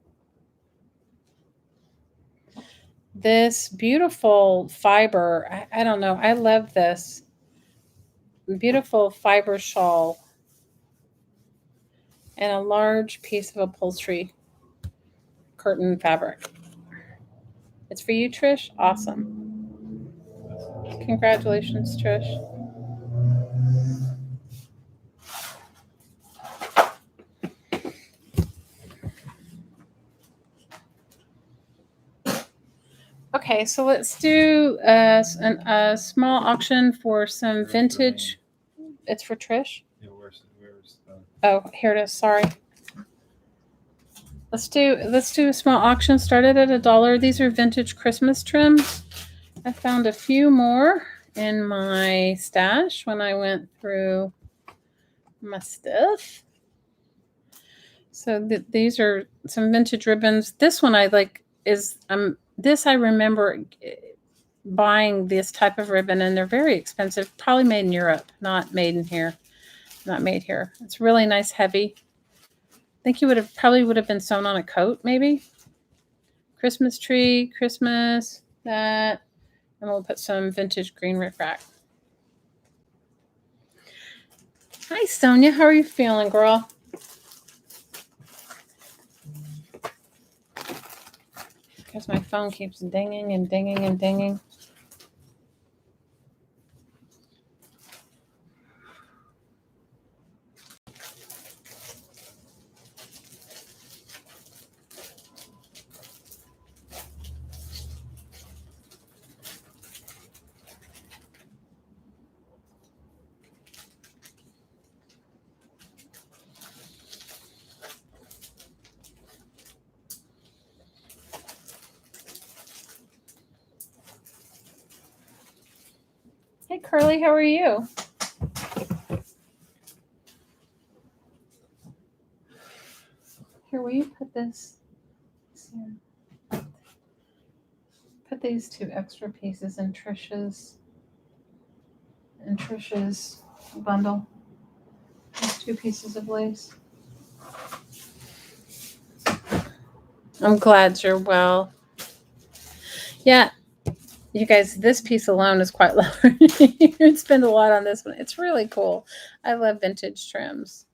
A: this beautiful fiber, I don't know, I love this beautiful fiber shawl, and a large piece of upholstery curtain fabric. It's for you, Trish? Awesome. Congratulations, Trish. Okay, so let's do a small auction for some vintage. It's for Trish?
B: Yeah, where's
A: Oh, here it is. Sorry. Let's do a small auction. Started at $1. These are vintage Christmas trims. I found a few more in my stash when I went through my stuff. So these are some vintage ribbons. This one I like is this I remember buying this type of ribbon, and they're very expensive. Probably made in Europe, not made in here. Not made here. It's really nice, heavy. I think you probably would have been sewn on a coat, maybe. Christmas tree, Christmas, that, and we'll put some vintage green Rickrack. Hi, Sonia. How are you feeling, girl? Because my phone keeps dinging and dinging and dinging. Hey, Curly, how are you? Here, will you put this? Put these 2 extra pieces in Trish's bundle. These 2 pieces of lace. I'm glad you're well. Yeah, you guys, this piece alone is quite large. You'd spend a lot on this one. It's really cool. I love vintage trims.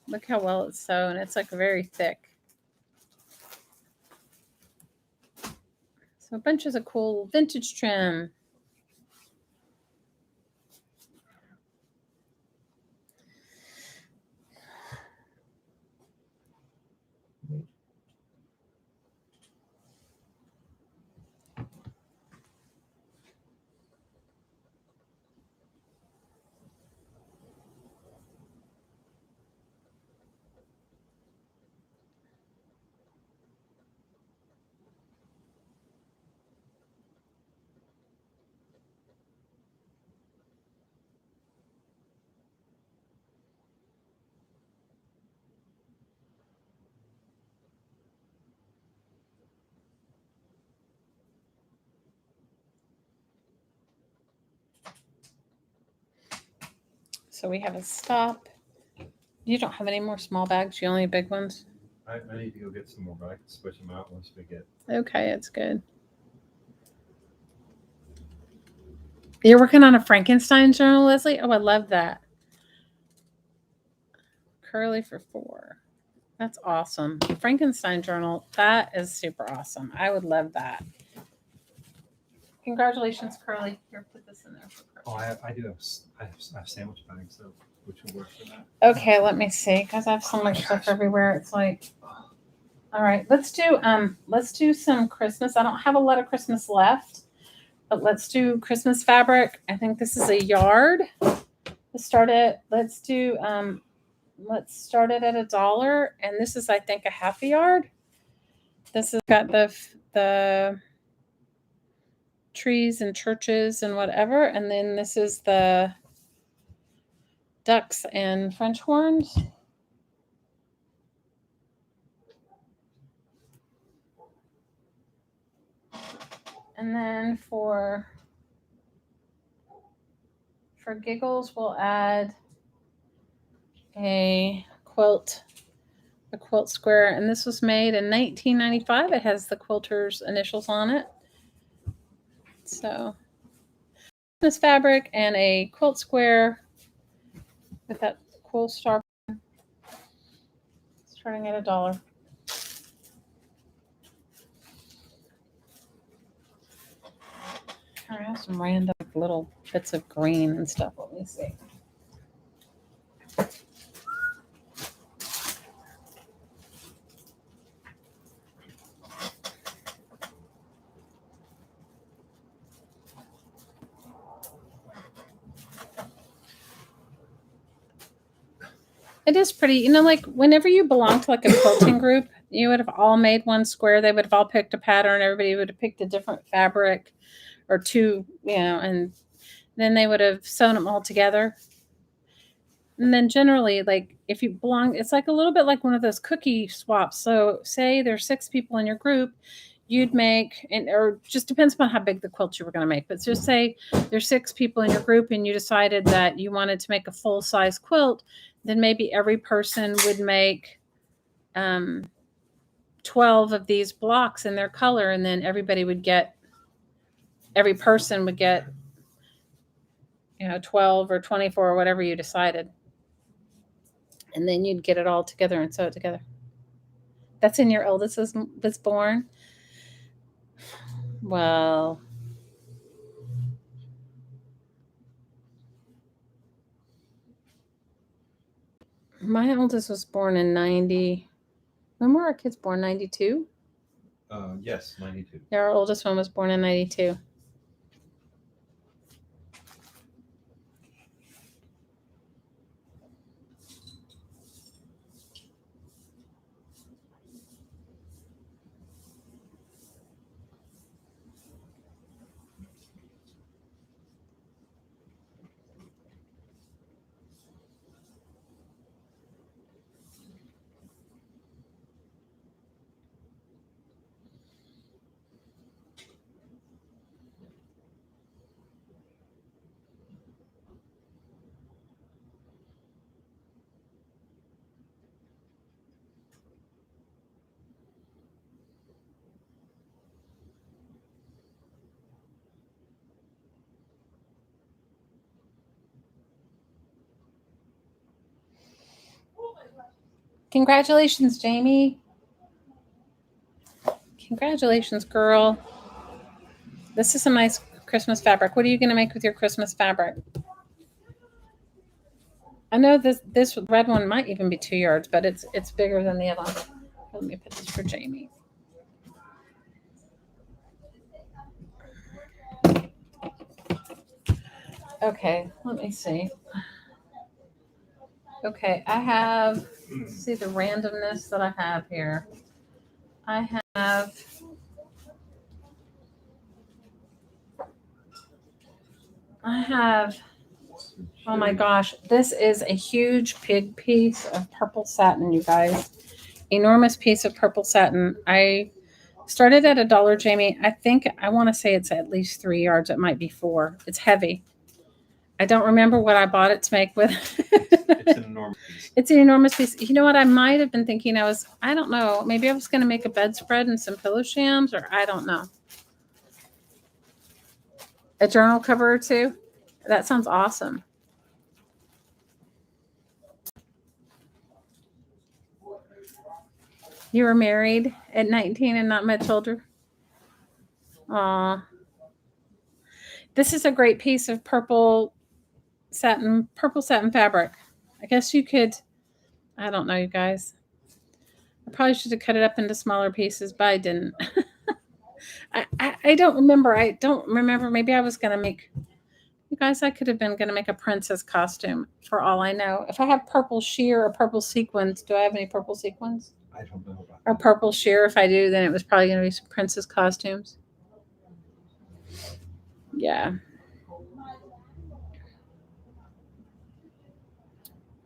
A: Look how well it's sewn. It's like very thick. So bunches of cool vintage trim. So we have a stop. You don't have any more small bags? You only have big ones?
B: I need to go get some more, but I can switch them out once we get.
A: Okay, it's good. You're working on a Frankenstein journal, Leslie? Oh, I love that. Curly for 4. That's awesome. Frankenstein journal. That is super awesome. I would love that. Congratulations, Curly. Here, put this in there for Curly.
B: Oh, I do have. I have sandwich bags, so which will work for that.
A: Okay, let me see, because I have so much stuff everywhere. It's like, all right, let's do some Christmas. I don't have a lot of Christmas left, but let's do Christmas fabric. I think this is a yard. Let's start it at $1, and this is, I think, a half a yard. This has got the trees and churches and whatever, and then this is the ducks and French horns. And then for giggles, we'll add a quilt square. And this was made in 1995. It has the quilter's initials on it. So this fabric and a quilt square with that cool star starting at $1. I have some random little bits of green and stuff. Let me see. It is pretty, you know, like whenever you belong to like a quilting group, you would have all made one square. They would have all picked a pattern. Everybody would have picked a different fabric or two, you know, and then they would have sewn them all together. And then generally, like if you belong, it's like a little bit like one of those cookie swaps. So say there's 6 people in your group, you'd make, or just depends upon how big the quilt you were going to make. But just say there's 6 people in your group and you decided that you wanted to make a full size quilt, then maybe every person would make 12 of these blocks in their color, and then every person would get, 12 or 24 or whatever you decided. And then you'd get it all together and sew it together. That's in your oldest that's born? Well, my oldest was born in 90. When were our kids born? 92?
B: Yes, 92.
A: Yeah, our oldest one was born in 92. Congratulations, Jamie. Congratulations, girl. This is a nice Christmas fabric. What are you going to make with your Christmas fabric? I know this red one might even be 2 yards, but it's bigger than the other one. Let me put this for Jamie. Okay, let me see. Okay, I have, see the randomness that I have here. I have oh my gosh, this is a huge big piece of purple satin, you guys. Enormous piece of purple satin. I started at $1, Jamie. I want to say it's at least 3 yards. It might be 4. It's heavy. I don't remember what I bought it to make with.
B: It's an enormous piece.
A: It's an enormous piece. You know what? I might have been thinking I don't know. Maybe I was going to make a bedspread and some pillow shams, or I don't know. A journal cover or two. That sounds awesome. You were married at 19 and not much older? Aw. This is a great piece of purple satin fabric. I guess you could, I don't know, you guys. I probably should have cut it up into smaller pieces, but I didn't. I don't remember. I don't remember. Maybe I was going to make, you guys, I could have been going to make a princess costume for all I know. If I have purple sheer or purple sequins, do I have any purple sequins?
B: I don't know about
A: Or purple sheer. If I do, then it was probably going to be some princess costumes. Yeah.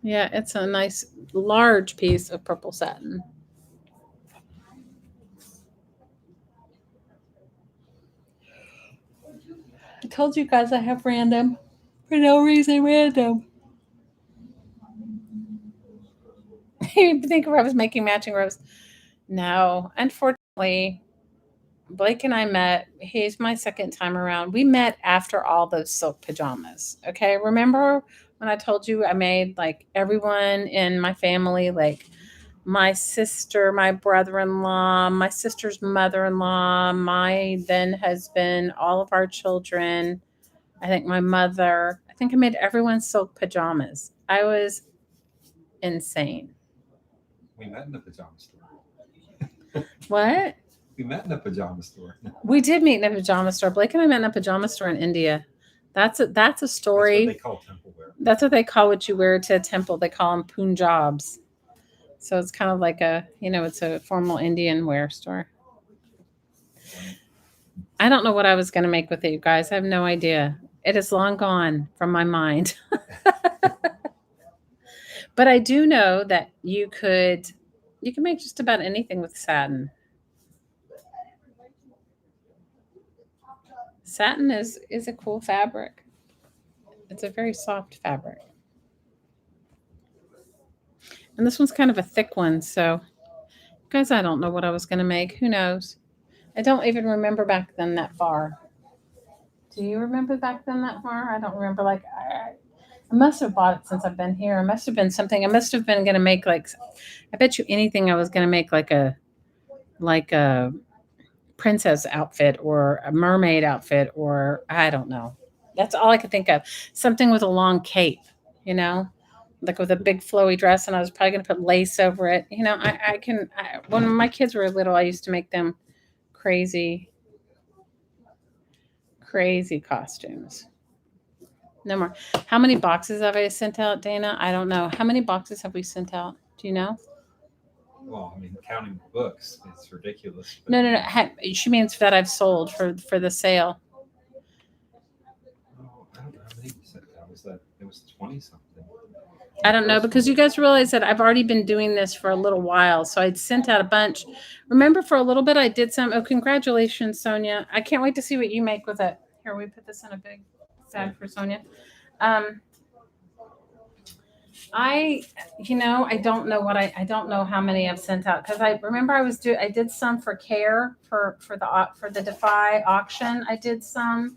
A: Yeah, it's a nice large piece of purple satin. I told you guys I have random. For no reason, random. You think I was making matching robes? No. Unfortunately, Blake and I met. He's my second time around. We met after all those silk pajamas. Okay. Remember when I told you I made like everyone in my family, like my sister, my brother-in-law, my sister's mother-in-law, my then husband, all of our children. I think my mother. I think I made everyone silk pajamas. I was insane.
B: We met in the pajama store.
A: What?
B: We met in a pajama store.
A: We did meet in a pajama store. Blake and I met in a pajama store in India. That's a story.
B: That's what they call temple wear.
A: That's what they call what you wear to a temple. They call them punjabs. So it's kind of like it's a formal Indian wear store. I don't know what I was going to make with it, you guys. I have no idea. It is long gone from my mind. But I do know that you can make just about anything with satin. Satin is a cool fabric. It's a very soft fabric. And this one's kind of a thick one, so guys, I don't know what I was going to make. Who knows? I don't even remember back then that far. Do you remember back then that far? I don't remember. Like, I must have bought it since I've been here. It must have been something. I must have been going to make I bet you anything I was going to make like a princess outfit or a mermaid outfit, or I don't know. That's all I could think of. Something with a long cape, like with a big flowy dress, and I was probably going to put lace over it. When my kids were little, I used to make them crazy costumes. No more. How many boxes have I sent out, Dana? I don't know. How many boxes have we sent out? Do you know?
B: Well, I mean, counting books, it's ridiculous.
A: No. She means that I've sold for the sale.
B: Oh, I don't know how many you sent out. It was 20 something.
A: I don't know, because you guys realize that I've already been doing this for a little while. So I'd sent out a bunch. Remember, for a little bit, I did some. Oh, congratulations, Sonia. I can't wait to see what you make with it. Here, we put this in a big bag for Sonia. I don't know I don't know how many I've sent out, because I remember I did some for Care for the Defy auction. I did some,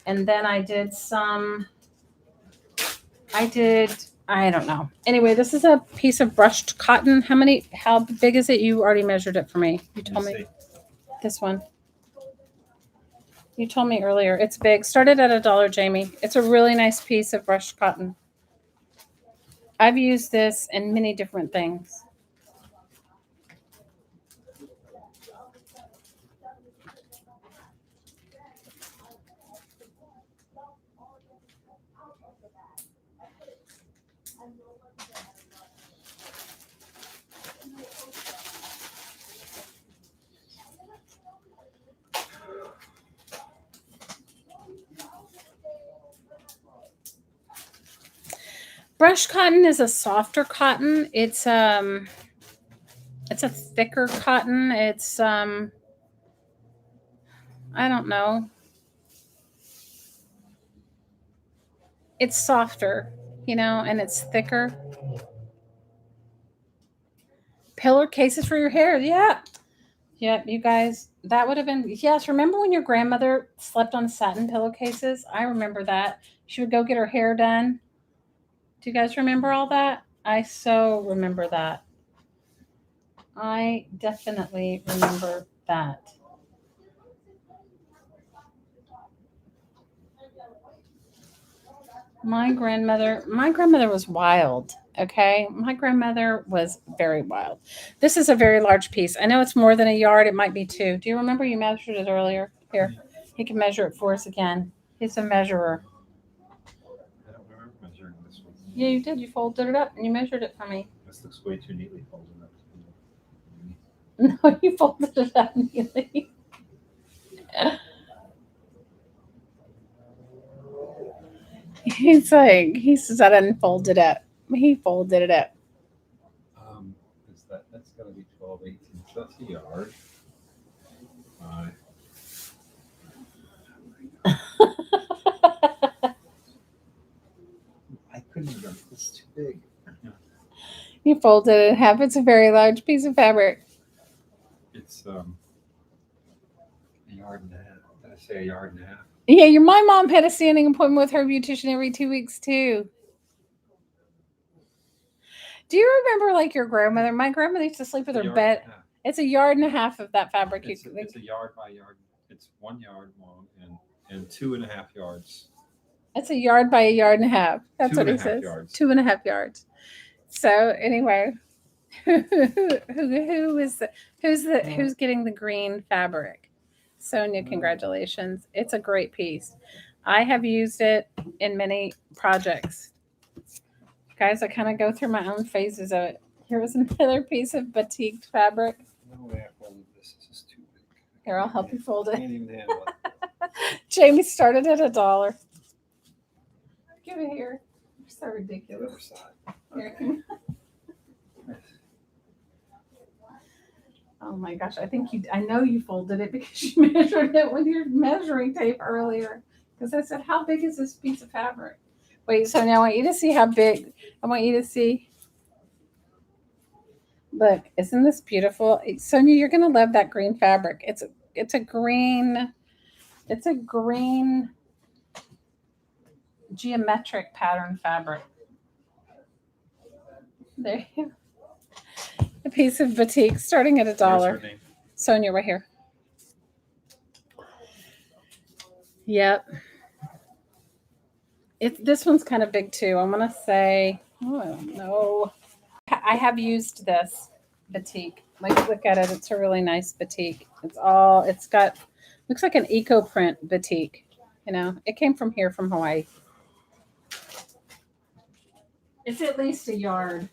A: and then I did some. I don't know. Anyway, this is a piece of brushed cotton. How big is it? You already measured it for me. You told me. This one. You told me earlier. It's big. Started at $1, Jamie. It's a really nice piece of brushed cotton. I've used this in many different things. Brushed cotton is a softer cotton. It's a thicker cotton. It's I don't know. it's softer, you know, and it's thicker. Pillowcases for your hair. Yeah. Yep, you guys, that would have been, yes. Remember when your grandmother slept on satin pillowcases? I remember that. She would go get her hair done. Do you guys remember all that? I so remember that. I definitely remember that. My grandmother was wild. Okay. My grandmother was very wild. This is a very large piece. I know it's more than a yard. It might be two. Do you remember you measured it earlier? Here, he can measure it for us again. He's a measurer.
B: I don't remember measuring this one.
A: Yeah, you did. You folded it up and you measured it for me.
B: This looks way too neatly folded up.
A: No, you folded it up neatly. He says I didn't fold it up. He folded it up.
B: Is that's gotta be 12, 18. So that's a yard. I couldn't have done this too big.
A: You folded it in half. It's a very large piece of fabric.
B: It's a yard and a half. Did I say a yard and a half?
A: Yeah, my mom had a standing appointment with her beautician every 2 weeks too. Do you remember like your grandmother? My grandmother used to sleep with her bed. It's a yard and a half of that fabric.
B: It's a yard by yard. It's 1 yard long and 2.5 yards.
A: It's a yard by a yard and a half. That's what he says.
B: Yards.
A: 2.5 yards. So anyway, who's getting the green fabric? Sonia, congratulations. It's a great piece. I have used it in many projects. Guys, I kind of go through my own phases of it. Here was another piece of batik fabric.
B: No way I folded this. This is too big.
A: Here, I'll help you fold it.
B: I can't even handle it.
A: Jamie started at $1. Give it here. You're so ridiculous. Here. Oh my gosh, I know you folded it because you measured it with your measuring tape earlier. Because I said, how big is this piece of fabric? Wait, so now I want you to see how big. I want you to see. Look, isn't this beautiful? Sonia, you're gonna love that green fabric. It's a green geometric pattern fabric. There you go. A piece of batik starting at $1. Sonia, right here. Yep. This one's kind of big too. I'm gonna say, oh, I don't know. I have used this batik. Like, look at it. It's a really nice batik. Looks like an eco print batik. You know, it came from here from Hawaii. It's at least a yard.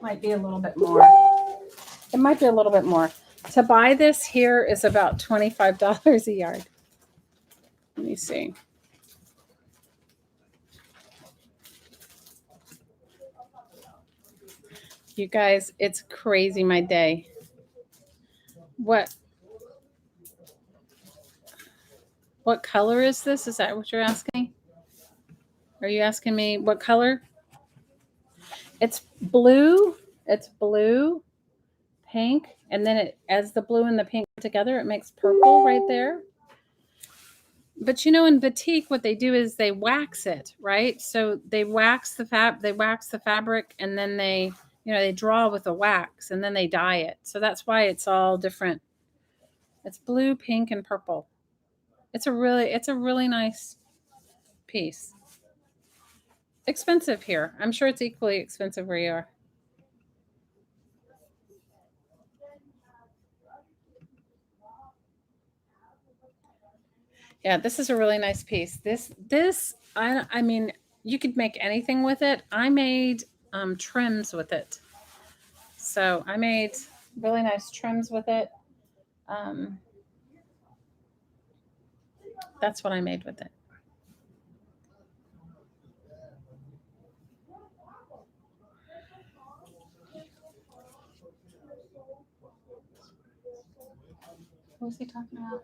A: Might be a little bit more. It might be a little bit more. To buy this here is about $25 a yard. Let me see. You guys, it's crazy my day. What color is this? Is that what you're asking? Are you asking me what color? It's blue. It's blue, pink, and then as the blue and the pink together, it makes purple right there. But you know, in batik, what they do is they wax it, right? So they wax the fabric, and then they draw with the wax, and then they dye it. So that's why it's all different. It's blue, pink, and purple. It's a really nice piece. Expensive here. I'm sure it's equally expensive where you are. Yeah, this is a really nice piece. I mean, you could make anything with it. I made trims with it. So I made really nice trims with it. That's what I made with it. What was he talking about?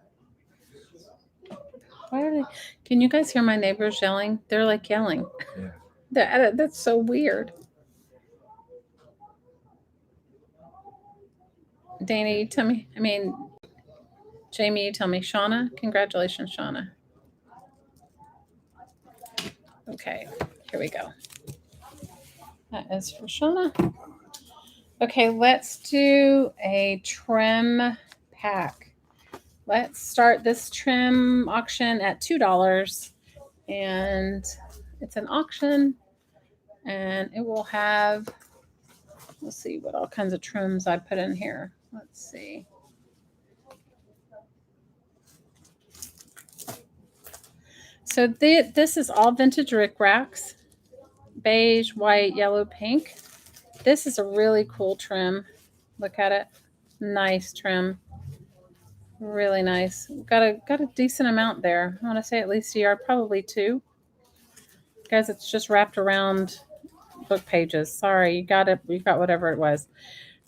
A: Why are they? Can you guys hear my neighbors yelling? They're like yelling.
B: Yeah.
A: That's so weird. Dana, you tell me. I mean, Jamie, you tell me. Shauna, congratulations, Shauna. Okay, here we go. That is for Shauna. Okay, let's do a trim pack. Let's start this trim auction at $2. And it's an auction. And it will have, let's see what all kinds of trims I put in here. Let's see. So this is all vintage Rickracks. Beige, white, yellow, pink. This is a really cool trim. Look at it. Nice trim. Really nice. Got a decent amount there. I want to say at least a yard, probably 2. Guys, it's just wrapped around book pages. Sorry, you got it. You got whatever it was.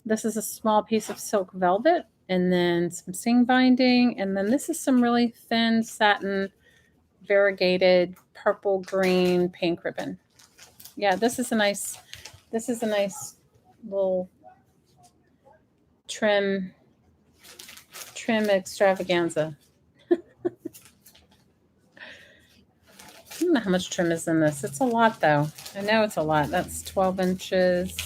A: This is a small piece of silk velvet, and then some seam binding, and then this is some really thin satin variegated purple, green, pink ribbon. Yeah, this is a nice little trim extravaganza. I don't know how much trim is in this. It's a lot, though. I know it's a lot. That's 12 inches.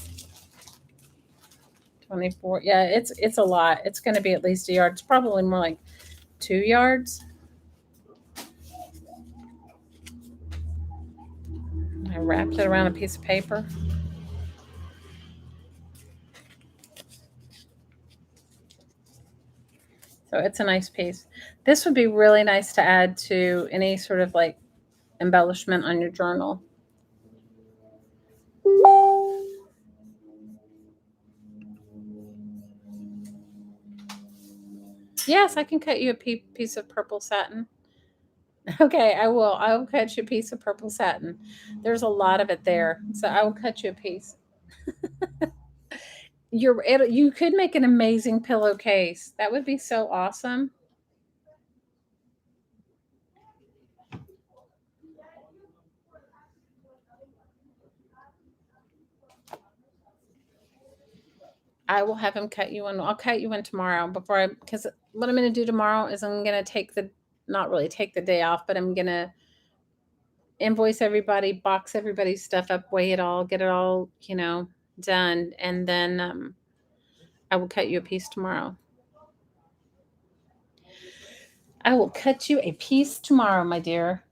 A: 24. Yeah, it's a lot. It's going to be at least a yard. It's probably more like 2 yards. I wrapped it around a piece of paper. So it's a nice piece. This would be really nice to add to any sort of like embellishment on your journal. Yes, I can cut you a piece of purple satin. Okay, I will. I will cut you a piece of purple satin. There's a lot of it there, so I will cut you a piece. You could make an amazing pillowcase. That would be so awesome. I will have him cut you one. I'll cut you one tomorrow because what I'm going to do tomorrow is I'm going to not really take the day off, but I'm going to invoice everybody, box everybody's stuff up, weigh it all, get it all, done. And then I will cut you a piece tomorrow. I will cut you a piece tomorrow, my dear.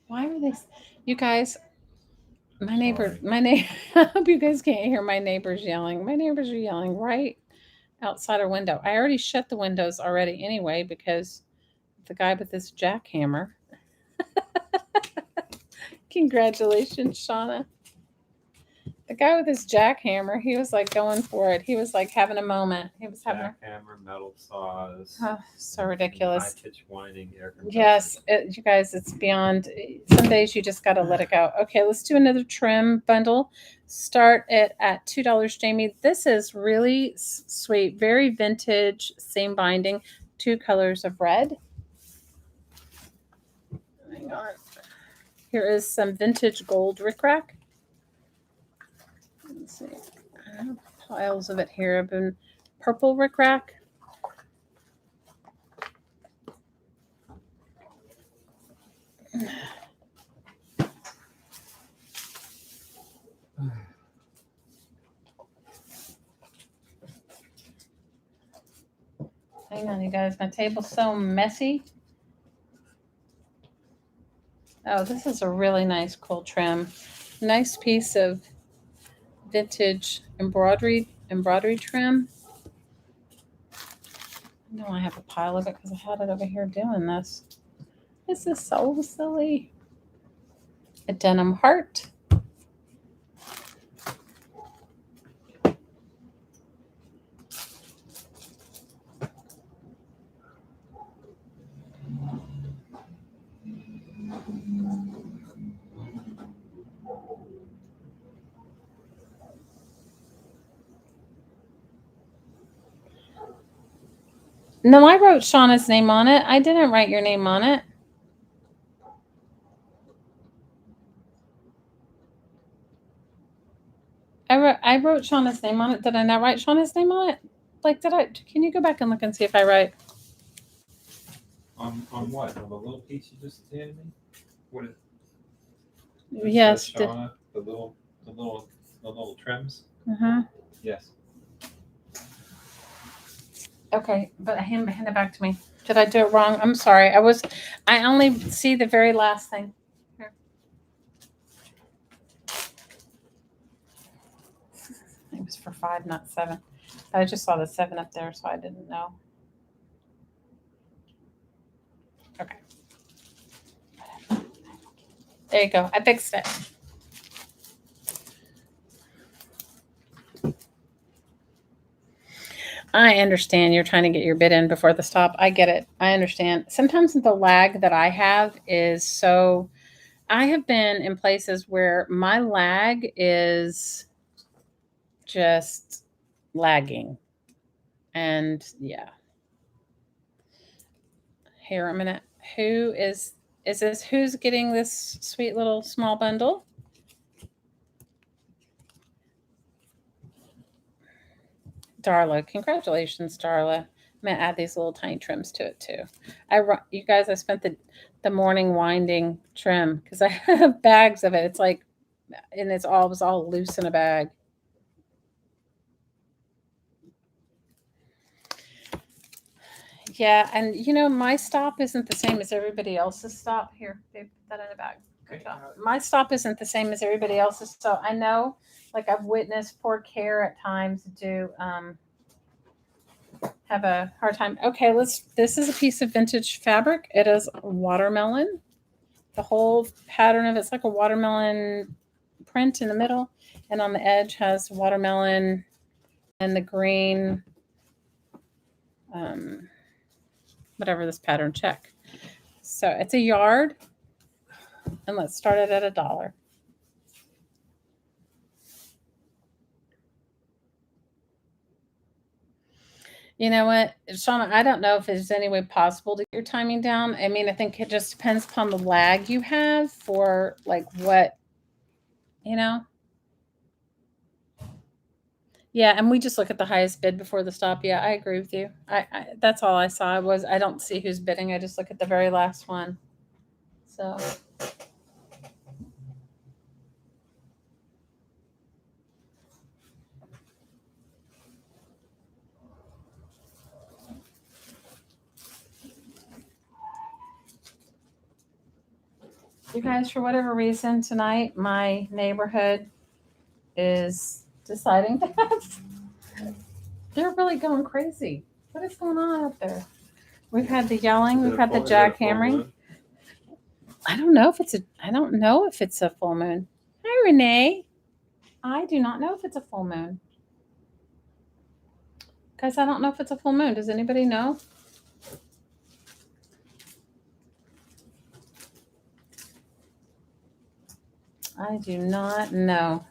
A: Why are they, you guys, I hope you guys can't hear my neighbors yelling. My neighbors are yelling right outside our window. I already shut the windows already anyway because the guy with this jackhammer. Congratulations, Shauna. The guy with his jackhammer, he was like going for it. He was like having a moment. He was having
B: jackhammer, metal saws.
A: Oh, so ridiculous.
B: High pitch whining, air compressor.
A: Yes, you guys, it's beyond. Some days you just got to let it go. Okay, let's do another trim bundle. Start it at $2, Jamie. This is really sweet, very vintage seam binding. 2 colors of red. Hang on. Here is some vintage gold Rickrack. Let's see. I have piles of it here. I've been purple Rickrack. Hang on, you guys. My table's so messy. Oh, this is a really nice cool trim. Nice piece of vintage embroidery trim. I know I have a pile of it because I had it over here doing this. This is so silly. A denim heart. No, I wrote Shauna's name on it. I didn't write your name on it. I wrote Shauna's name on it. Did I not write Shauna's name on it? Like, did I? Can you go back and look and see if I write?
B: On what? On the little piece you just handed me? What is?
A: Yes.
B: Shauna, the little trims. Yes.
A: Okay, but hand it back to me. Did I do it wrong? I'm sorry. I only see the very last thing. Here. It was for 5, not 7. I just saw the 7 up there, so I didn't know. Okay. There you go. I fixed it. I understand you're trying to get your bid in before the stop. I get it. I understand. Sometimes the lag that I have is so. I have been in places where my lag is just lagging. And yeah. Here, I'm gonna. Who is this? Who's getting this sweet little small bundle? Darla, congratulations, Darla. I'm gonna add these little tiny trims to it too. You guys, I spent the morning winding trim because I have bags of it. It's like, and it was all loose in a bag. Yeah, and my stop isn't the same as everybody else's stop. Here, they put that in a bag. Good job. My stop isn't the same as everybody else's. So I know, like, I've witnessed poor Care at times do have a hard time. Okay, this is a piece of vintage fabric. It is watermelon. The whole pattern of it's like a watermelon print in the middle, and on the edge has watermelon and the green, whatever this pattern check. So it's a yard, and let's start it at $1. You know what, Shauna, I don't know if there's any way possible to get your timing down. I mean, I think it just depends upon the lag you have for like what, Yeah, and we just look at the highest bid before the stop. Yeah, I agree with you. That's all I saw was I don't see who's bidding. I just look at the very last one. So you guys, for whatever reason tonight, my neighborhood is deciding to have. They're really going crazy. What is going on out there? We've had the yelling. We've had the jackhammering. I don't know if it's a full moon. Hi, Renee. I do not know if it's a full moon. Guys, I don't know if it's a full moon. Does anybody know? I do not know.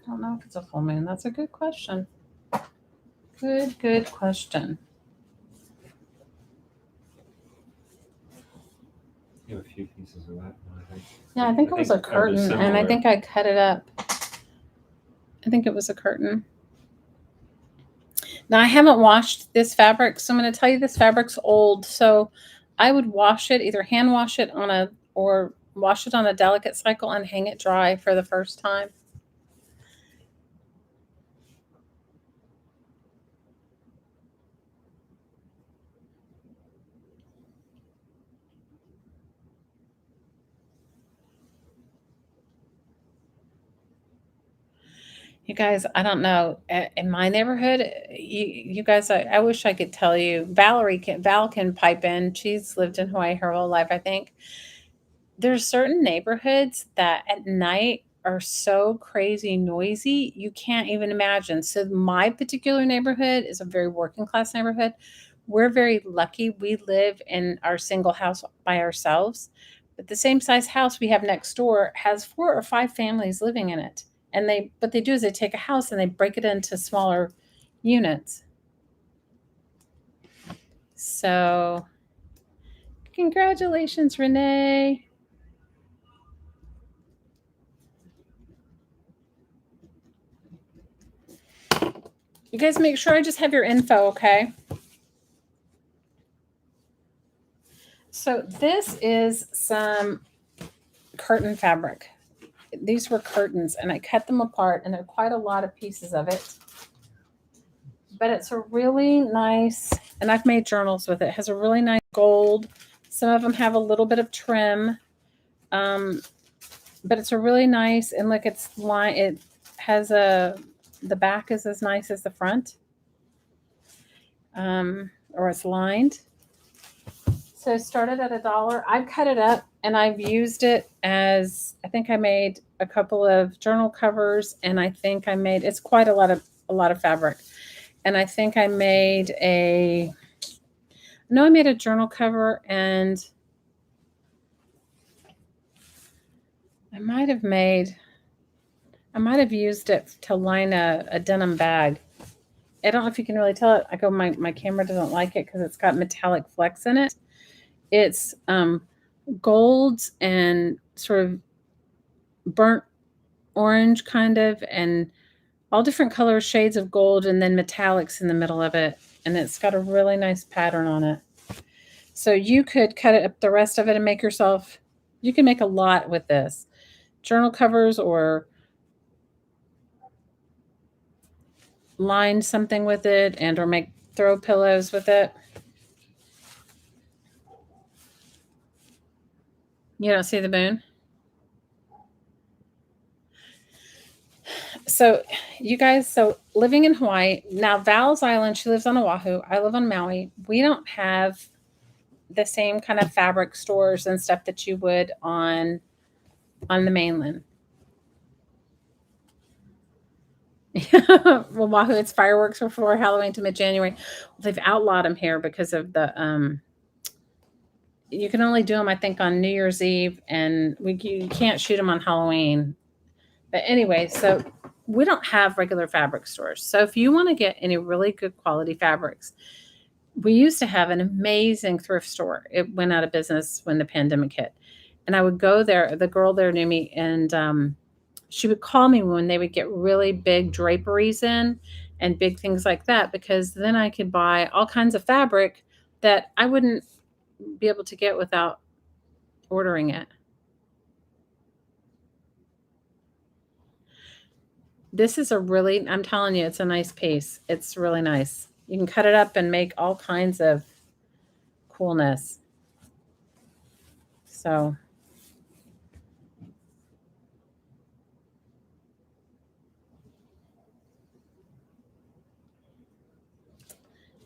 A: I don't know if it's a full moon. That's a good question. Good question.
B: You have a few pieces of that one, I think.
A: Yeah, I think it was a curtain, and I think I cut it up. I think it was a curtain. Now, I haven't washed this fabric, so I'm going to tell you this fabric's old. So I would wash it, either hand wash it or wash it on a delicate cycle and hang it dry for the first time. You guys, I don't know. In my neighborhood, you guys, I wish I could tell you. Val can pipe in. She's lived in Hawaii her whole life, I think. There's certain neighborhoods that at night are so crazy noisy, you can't even imagine. So my particular neighborhood is a very working class neighborhood. We're very lucky. We live in our single house by ourselves. But the same size house we have next door has 4 or 5 families living in it. And what they do is they take a house and they break it into smaller units. So congratulations, Renee. You guys make sure I just have your info, okay? So this is some curtain fabric. These were curtains, and I cut them apart, and there are quite a lot of pieces of it. But it's a really nice, and I've made journals with it. It has a really nice gold. Some of them have a little bit of trim. But it's a really nice, and look, it has the back is as nice as the front. Or it's lined. So I started at $1. I've cut it up and I've used it as, I think I made a couple of journal covers, and I think I made, it's quite a lot of fabric. And I think I made I made a journal cover, and I might have used it to line a denim bag. I don't know if you can really tell it. My camera doesn't like it because it's got metallic flecks in it. It's golds and sort of burnt orange kind of, and all different colors, shades of gold, and then metallics in the middle of it. And it's got a really nice pattern on it. So you could cut it up the rest of it and you can make a lot with this. Journal covers, or line something with it, and or make throw pillows with it. You don't see the moon? So you guys, living in Hawaii, now Val's Island, she lives on Oahu. I live on Maui. We don't have the same kind of fabric stores and stuff that you would on the mainland. Well, Oahu, it's fireworks before Halloween to mid-January. They've outlawed them here because of the you can only do them, I think, on New Year's Eve, and you can't shoot them on Halloween. But anyway, so we don't have regular fabric stores. So if you want to get any really good quality fabrics, we used to have an amazing thrift store. It went out of business when the pandemic hit. And I would go there. The girl there knew me, and she would call me when they would get really big draperies in and big things like that, because then I could buy all kinds of fabric that I wouldn't be able to get without ordering it. This is I'm telling you, it's a nice piece. It's really nice. You can cut it up and make all kinds of coolness. So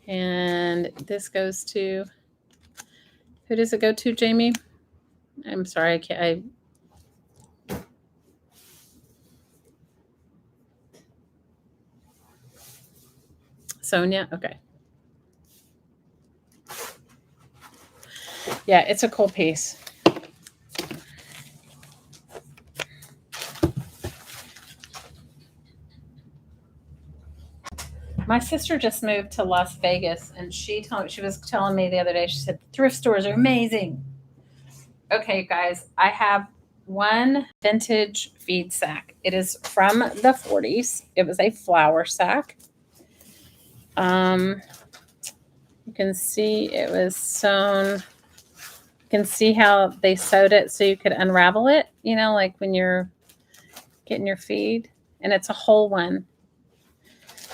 A: and this goes to, who does it go to, Jamie? I'm sorry, Sonia? Okay. Yeah, it's a cool piece. My sister just moved to Las Vegas, and she was telling me the other day, she said, thrift stores are amazing. Okay, guys, I have one vintage feed sack. It is from the 40s. It was a flour sack. You can see it was sewn. You can see how they sewed it so you could unravel it, like when you're getting your feed. And it's a whole one.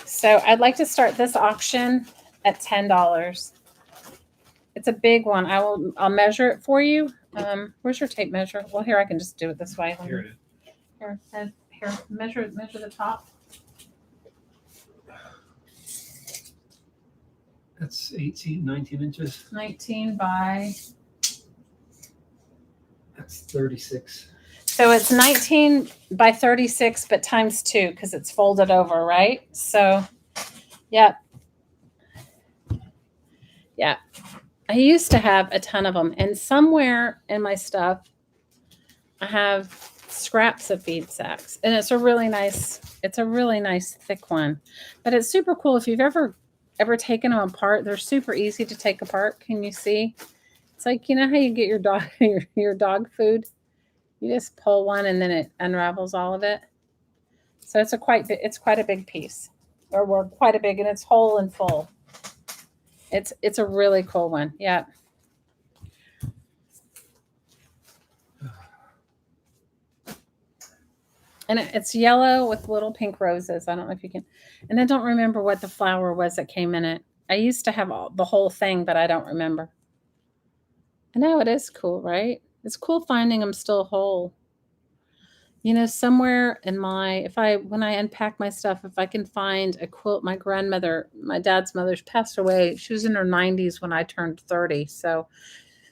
A: So I'd like to start this auction at $10. It's a big one. I'll measure it for you. Where's your tape measure? Well, here, I can just do it this way.
B: Here it is.
A: Here, measure the top.
B: That's 19 inches.
A: 19 by...
B: That's 36.
A: So it's 19 by 36, but times 2 because it's folded over, right? So, yeah. Yeah. I used to have a ton of them. And somewhere in my stuff, I have scraps of feed sacks, and it's a really nice thick one, but it's super cool. If you've ever taken them apart, they're super easy to take apart. Can you see? It's like, you know how you get your dog your dog food, you just pull one and then it unravels all of it. So it's quite a big piece, or we're quite a big, and it's whole and full. It's a really cool one. Yeah. And it's yellow with little pink roses. I don't know if you can. And I don't remember what the flower was that came in it. I used to have the whole thing, but I don't remember. I know it is cool, right? It's cool finding them still whole. You know, somewhere in when I unpack my stuff, if I can find a quilt, my dad's mother's passed away. She was in her 90s when I turned 30. So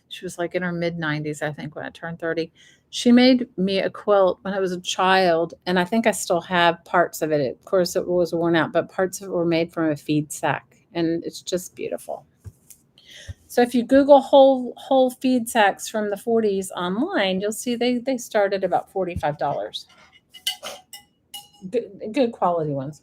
A: she was like in her mid 90s, I think, when I turned 30. She made me a quilt when I was a child, and I think I still have parts of it. Of course, it was worn out, but parts of it were made from a feed sack, and it's just beautiful. So if you Google whole feed sacks from the 40s online, you'll see they started about $45. Good quality ones.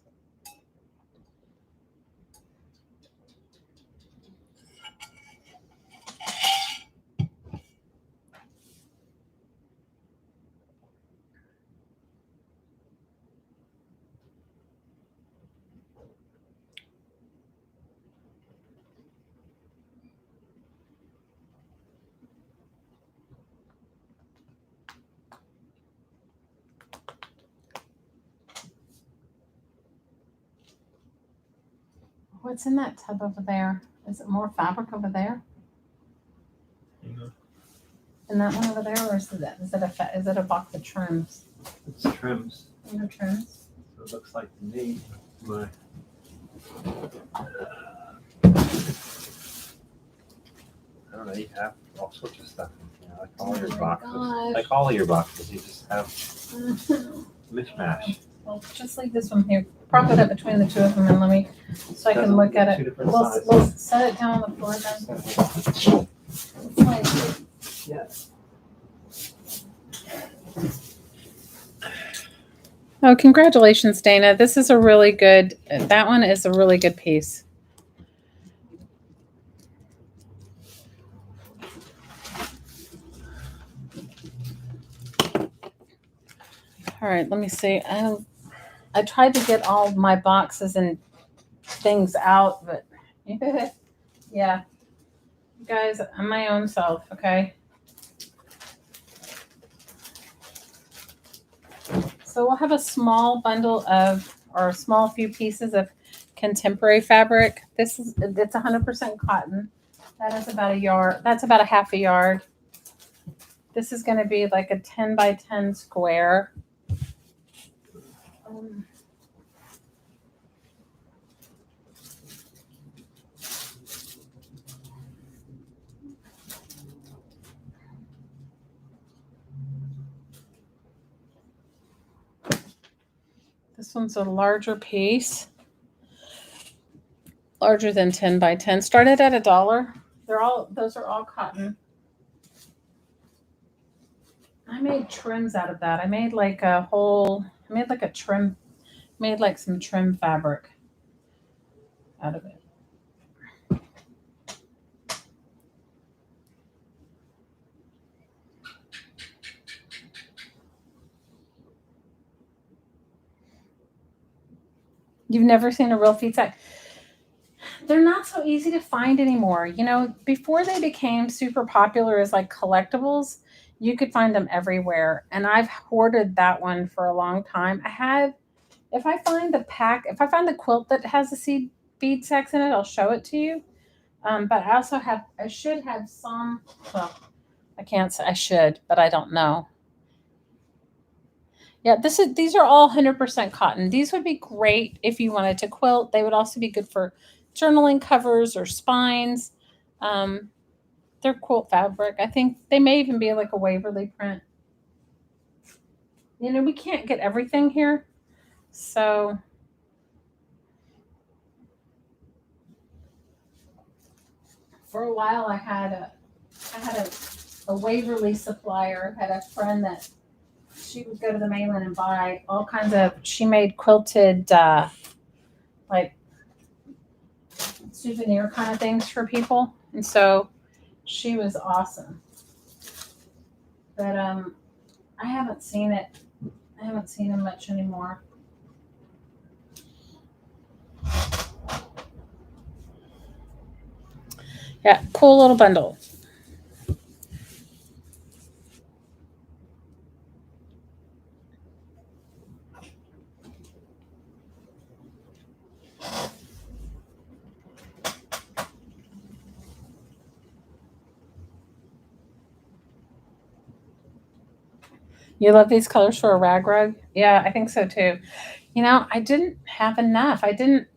A: What's in that tub over there? Is it more fabric over there?
B: Yeah.
A: In that one over there, or is it a box of trims?
B: It's trims.
A: Trims.
B: So it looks like to me, I don't know. You have all sorts of stuff. You know, like all your boxes.
A: Gosh.
B: Like all your boxes, you just have mishmash.
A: Well, just leave this one here. Prop it up between the two of them, and let me, so I can look at it. We'll set it down on the floor then. It's like,
B: Yes.
A: oh, congratulations, Dana. That one is a really good piece. All right, let me see. I tried to get all my boxes and things out, but yeah. You guys, I'm my own self, okay? So we'll have a small bundle or a small few pieces of contemporary fabric. It's 100% cotton. That is about a yard. That's about a half a yard. This is going to be like a 10 by 10 square. This one's a larger piece, larger than 10 by 10. Started at $1. Those are all cotton. I made trims out of that. I made like some trim fabric out of it. You've never seen a real feed sack? They're not so easy to find anymore. You know, before they became super popular as like collectibles, you could find them everywhere. And I've hoarded that one for a long time. If I find the quilt that has the feed sacks in it, I'll show it to you. But I should have some, well, I can't say I should, but I don't know. Yeah, these are all 100% cotton. These would be great if you wanted to quilt. They would also be good for journaling covers or spines. They're quilt fabric. I think they may even be like a Waverly print. You know, we can't get everything here. So for a while I had a Waverly supplier, had a friend that she would go to the mainland and buy all kinds of, she made quilted, like souvenir kind of things for people. And so she was awesome. But I haven't seen it. I haven't seen him much anymore. Yeah, cool little bundle. You love these colors for a rag rug? Yeah, I think so too. You know, I didn't have enough. I don't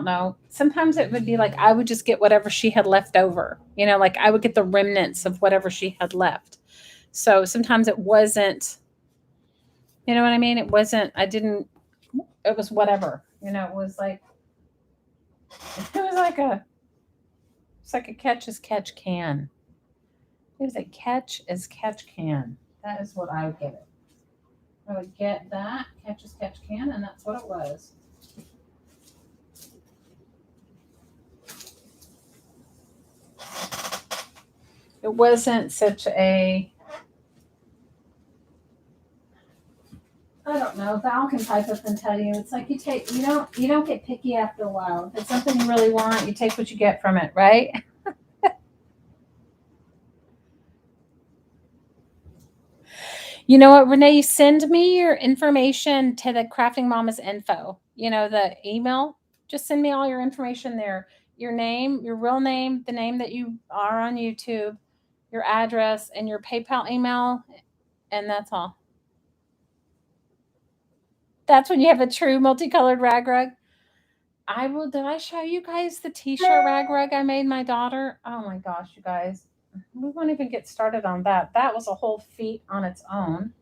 A: know. Sometimes it would be like I would just get whatever she had left over. You know, like I would get the remnants of whatever she had left. So sometimes it wasn't, you know what I mean? It wasn't, it was whatever. You know, it was like, it's like a catch as catch can. It was a catch as catch can. That is what I would get it. I would get that catch as catch can, and that's what it was. It wasn't such a, I don't know. Val can pipe up and tell you. It's like you don't get picky after a while. If it's something you really want, you take what you get from it, right? You know what, Renee? Send me your information to the Crafting Mamas info. You know, the email. Just send me all your information there. Your name, your real name, the name that you are on YouTube, your address, and your PayPal email, and that's all. That's when you have a true multicolored rag rug. Did I show you guys the t-shirt rag rug I made my daughter? Oh my gosh, you guys. We won't even get started on that. That was a whole feat on its own.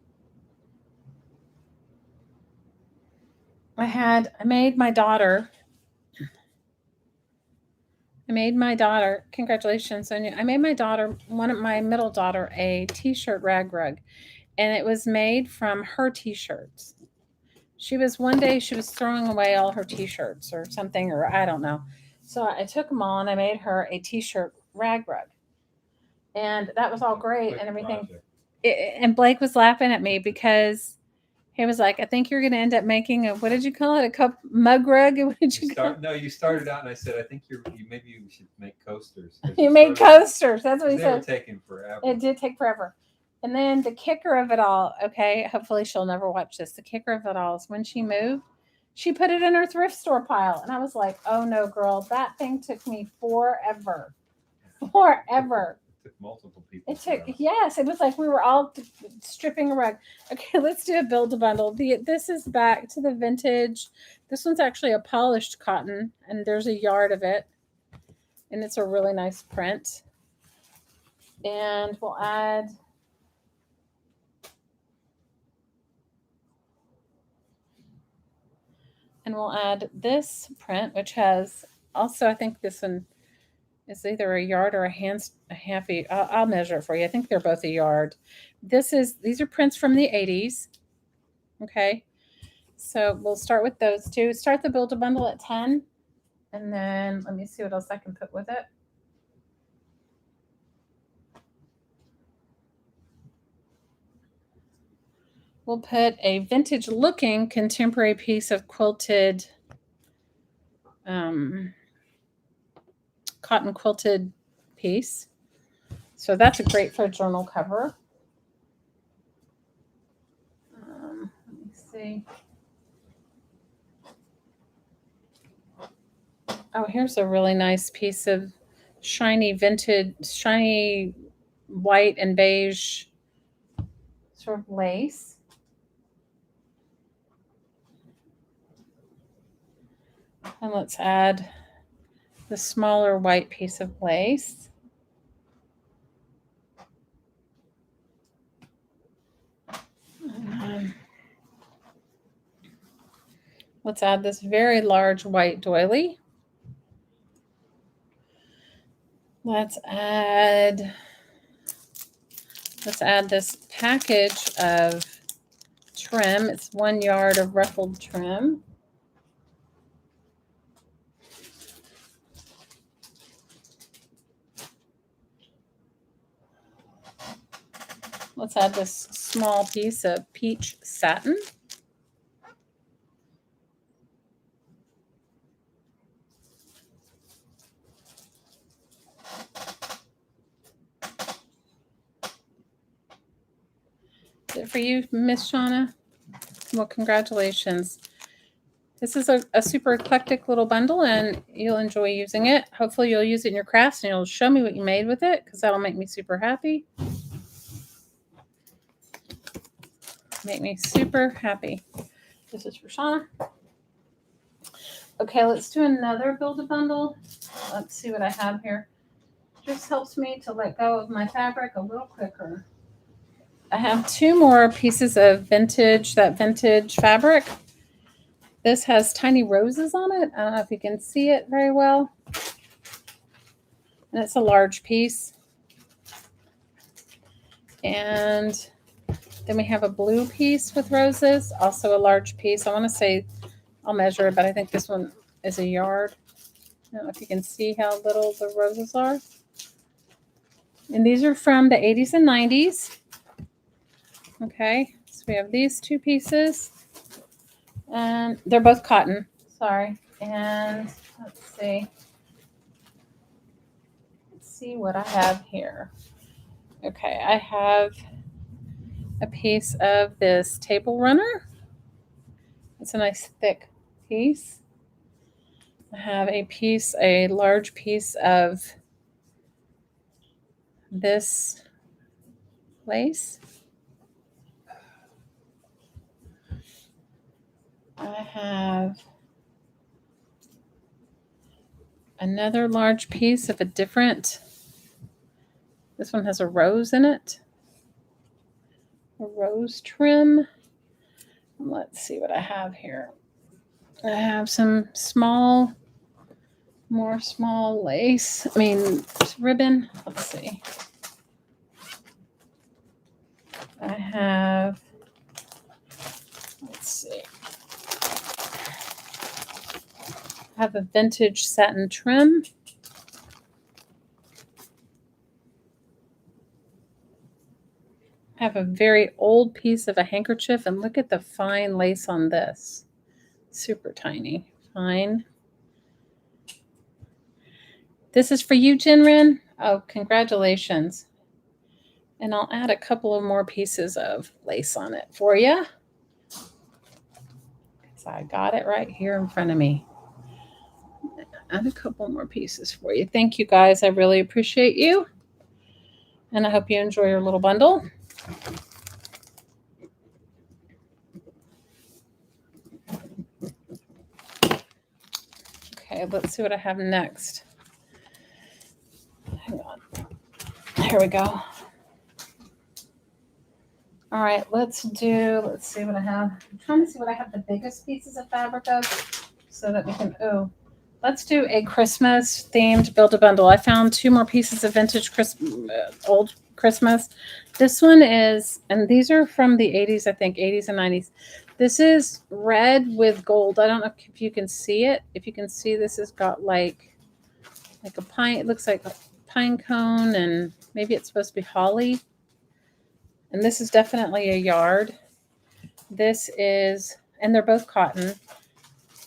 A: I made my daughter, congratulations, Sonia. I made my middle daughter, a t-shirt rag rug, and it was made from her t-shirts. One day she was throwing away all her t-shirts or something, or I don't know. So I took them all and I made her a t-shirt rag rug. And that was all great and everything. And Blake was laughing at me because he was like, I think you're going to end up making what did you call it? A mug rug? What did you call it?
B: No, you started out and I said, I think maybe you should make coasters.
A: You made coasters. That's what he said.
B: They were taking forever.
A: It did take forever. And then the kicker of it all, okay, hopefully she'll never watch this. The kicker of it all is when she moved, she put it in her thrift store pile. And I was like, oh no, girl, that thing took me forever. Forever.
B: It took multiple people.
A: Yes, it was like we were all stripping a rug. Okay, let's do a build-a-bundle. This is back to the vintage. This one's actually a polished cotton, and there's a yard of it. And it's a really nice print. And we'll add this print, which has also, I think this one is either a yard or a half. I'll measure it for you. I think they're both a yard. These are prints from the 80s. Okay. So we'll start with those two. Start the build-a-bundle at 10. And then let me see what else I can put with it. We'll put a vintage looking contemporary piece of quilted, cotton quilted piece. So that's great for a journal cover. Let me see. Oh, here's a really nice piece of shiny white and beige sort of lace. And let's add the smaller white piece of lace. Let's add this very large white doily. Let's add this package of trim. It's 1 yard of ruffled trim. Let's add this small piece of peach satin. Is it for you, Miss Shauna? Well, congratulations. This is a super eclectic little bundle, and you'll enjoy using it. Hopefully you'll use it in your crafts, and you'll show me what you made with it, because that'll make me super happy. Make me super happy. This is for Shauna. Okay, let's do another Build-A-Bundle. Let's see what I have here. Just helps me to let go of my fabric a little quicker. I have 2 more pieces of vintage fabric. This has tiny roses on it. I don't know if you can see it very well. And it's a large piece. And then we have a blue piece with roses, also a large piece. I want to say, I'll measure it, but I think this one is a yard. I don't know if you can see how little the roses are. And these are from the 80s and 90s. Okay, so we have these 2 pieces. And they're both cotton. Sorry. And let's see. Let's see what I have here. Okay, I have a piece of this table runner. It's a nice thick piece. I have a large piece of this lace. I have another large piece of a different, this one has a rose in it, a rose trim. Let's see what I have here. I have some more small lace, ribbon. Let's see. I have, let's see. I have a vintage satin trim. I have a very old piece of a handkerchief, and look at the fine lace on this. Super tiny, fine. This is for you, Jinrin. Oh, congratulations. And I'll add a couple of more pieces of lace on it for you. So I got it right here in front of me. Add a couple more pieces for you. Thank you, guys. I really appreciate you. And I hope you enjoy your little bundle. Okay, let's see what I have next. Hang on. Here we go. All right, let's see what I have. I'm trying to see what I have the biggest pieces of fabric of so that we can, let's do a Christmas themed Build-A-Bundle. I found 2 more pieces of vintage old Christmas. This one is, and these are from the 80s, I think, 80s and 90s. This is red with gold. I don't know if you can see it. If you can see, this has got like a pine, it looks like a pine cone, and maybe it's supposed to be holly. And this is definitely a yard. This is, and they're both cotton.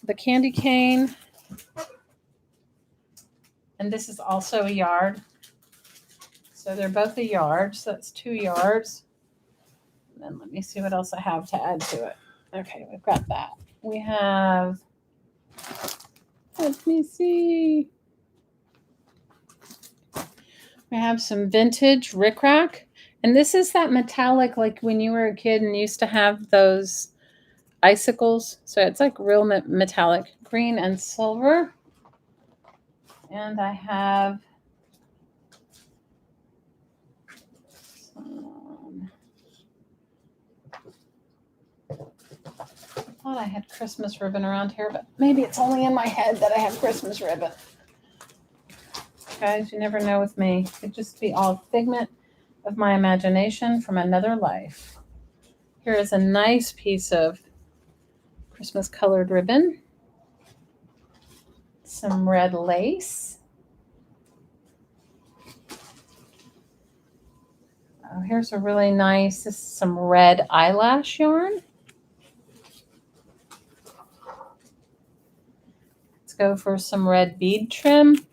A: The candy cane, and this is also a yard. So they're both a yard. So that's 2 yards. And then let me see what else I have to add to it. Okay, we've got that. We have, let me see. We have some vintage Rickrack. And this is that metallic, like when you were a kid and used to have those icicles. So it's like real metallic, green and silver. And I have some, I thought I had Christmas ribbon around here, but maybe it's only in my head that I have Christmas ribbon. Guys, you never know with me. It could just be all figment of my imagination from another life. Here is a nice piece of Christmas colored ribbon. Some red lace. Oh, here's a really nice, this is some red eyelash yarn. Let's go for some red bead trim.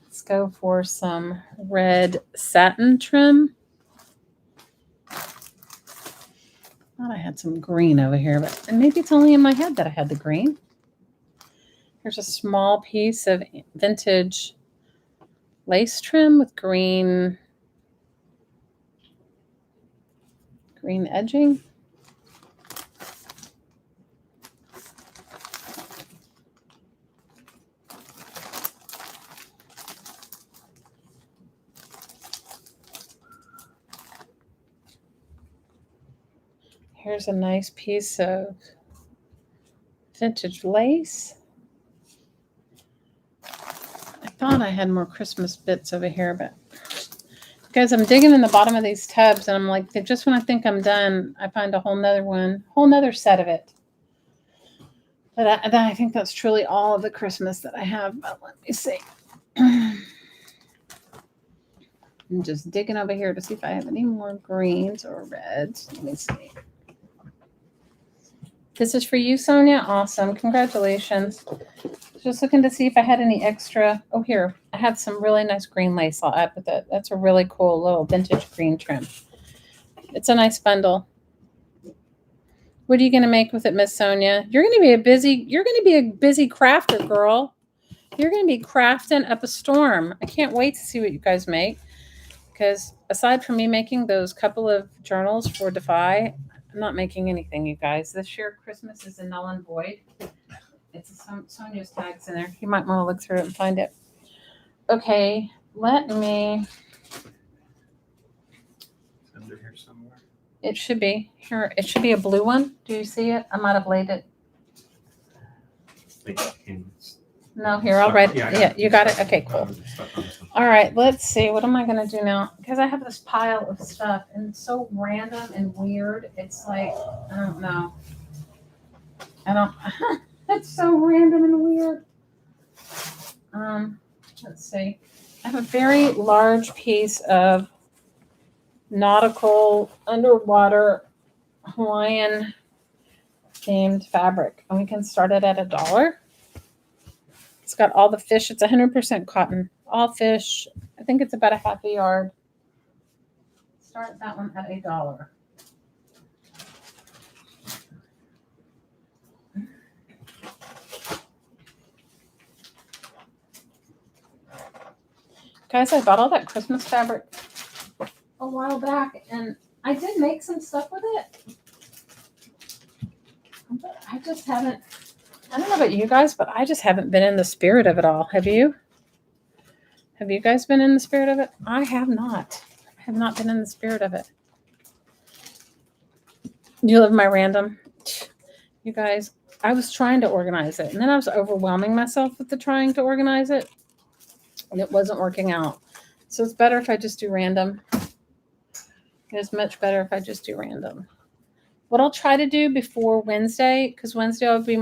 A: Let's go for some red satin trim. Thought I had some green over here, but maybe it's only in my head that I had the green. Here's a small piece of vintage lace trim with green edging. Here's a nice piece of vintage lace. I thought I had more Christmas bits over here, but guys, I'm digging in the bottom of these tubs and I'm like, just when I think I'm done, I find a whole nother set of it. But I think that's truly all of the Christmas that I have. But let me see. I'm just digging over here to see if I have any more greens or reds. Let me see. This is for you, Sonia. Awesome. Congratulations. Just looking to see if I had any extra. Oh, here. I have some really nice green lace I'll add with it. That's a really cool little vintage green trim. It's a nice bundle. What are you going to make with it, Miss Sonia? You're going to be a busy crafter, girl. You're going to be crafting up a storm. I can't wait to see what you guys make. Because aside from me making those couple of journals for Defy, I'm not making anything, you guys. This year, Christmas is a null and void. It's Sonia's tags in there. You might want to look through it and find it. Okay, let me.
B: It's under here somewhere.
A: It should be here. It should be a blue one. Do you see it? I might have laid it. No, here, I'll write it. Yeah, you got it? Okay, cool. All right, let's see. What am I going to do now? Because I have this pile of stuff, and it's so random and weird. It's like, I don't know. It's so random and weird. Let's see. I have a very large piece of nautical underwater Hawaiian themed fabric, and we can start it at $1. It's got all the fish. It's 100% cotton. All fish. I think it's about a half a yard. Start that one at $1. Guys, I bought all that Christmas fabric a while back, and I did make some stuff with it. But I just haven't. I don't know about you guys, but I just haven't been in the spirit of it all. Have you? Have you guys been in the spirit of it? I have not. I have not been in the spirit of it. You love my random? You guys, I was trying to organize it, and then I was overwhelming myself with the trying to organize it, and it wasn't working out. So it's better if I just do random. It is much better if I just do random. What I'll try to do before Wednesday, because Wednesday will be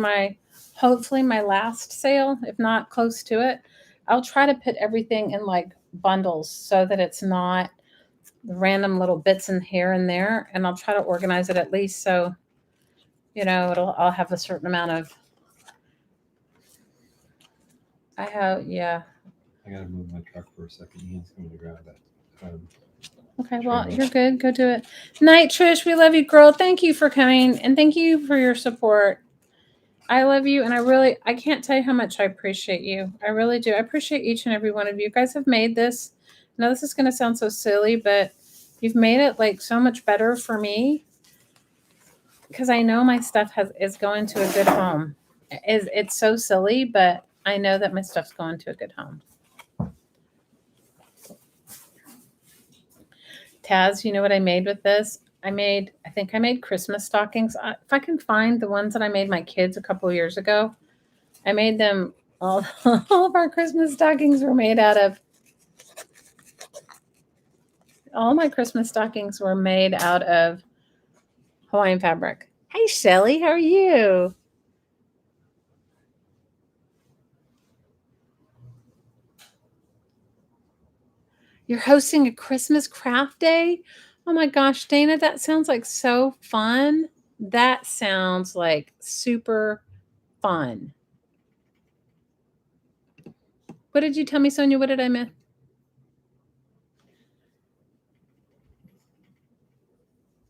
A: hopefully my last sale, if not close to it. I'll try to put everything in like bundles so that it's not the random little bits in here and there. And I'll try to organize it at least so, I'll have a certain amount of.
B: I gotta move my truck for a second. Ian's coming to grab that.
A: Okay, well, you're good. Go do it. Night, Trish. We love you, girl. Thank you for coming, and thank you for your support. I love you, and I can't tell you how much I appreciate you. I really do. I appreciate each and every one of you. You guys have made this. I know this is going to sound so silly, but you've made it like so much better for me because I know my stuff is going to a good home. It's so silly, but I know that my stuff's going to a good home. Taz, you know what I made with this? I think I made Christmas stockings. If I can find the ones that I made my kids a couple of years ago, I made them all of our Christmas stockings were made out of all my Christmas stockings were made out of Hawaiian fabric. Hey Shelly, how are you? You're hosting a Christmas craft day? Oh my gosh, Dana, that sounds like so fun. That sounds like super fun. What did you tell me, Sonia? What did I miss?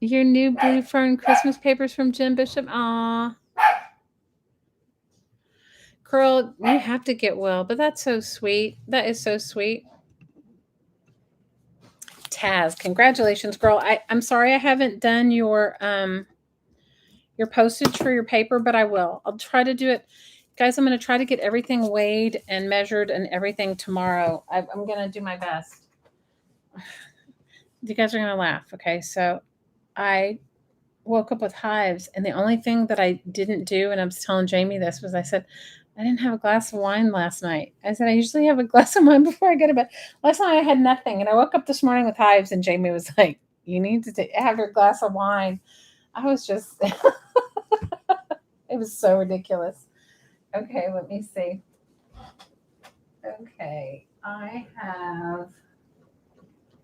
A: Your new blue fern Christmas papers from Jim Bishop. Aw. Girl, you have to get well, but that's so sweet. That is so sweet. Taz, congratulations, girl. I'm sorry I haven't done your postage for your paper, but I will. I'll try to do it. Guys, I'm going to try to get everything weighed and measured and everything tomorrow. I'm going to do my best. You guys are going to laugh, okay? So I woke up with hives, and the only thing that I didn't do, and I was telling Jamie this, was I said, I didn't have a glass of wine last night. I said, I usually have a glass of wine before I go to bed. Last night I had nothing, and I woke up this morning with hives, and Jamie was like, you need to have your glass of wine. I was just, it was so ridiculous. Okay, let me see. Okay, I have,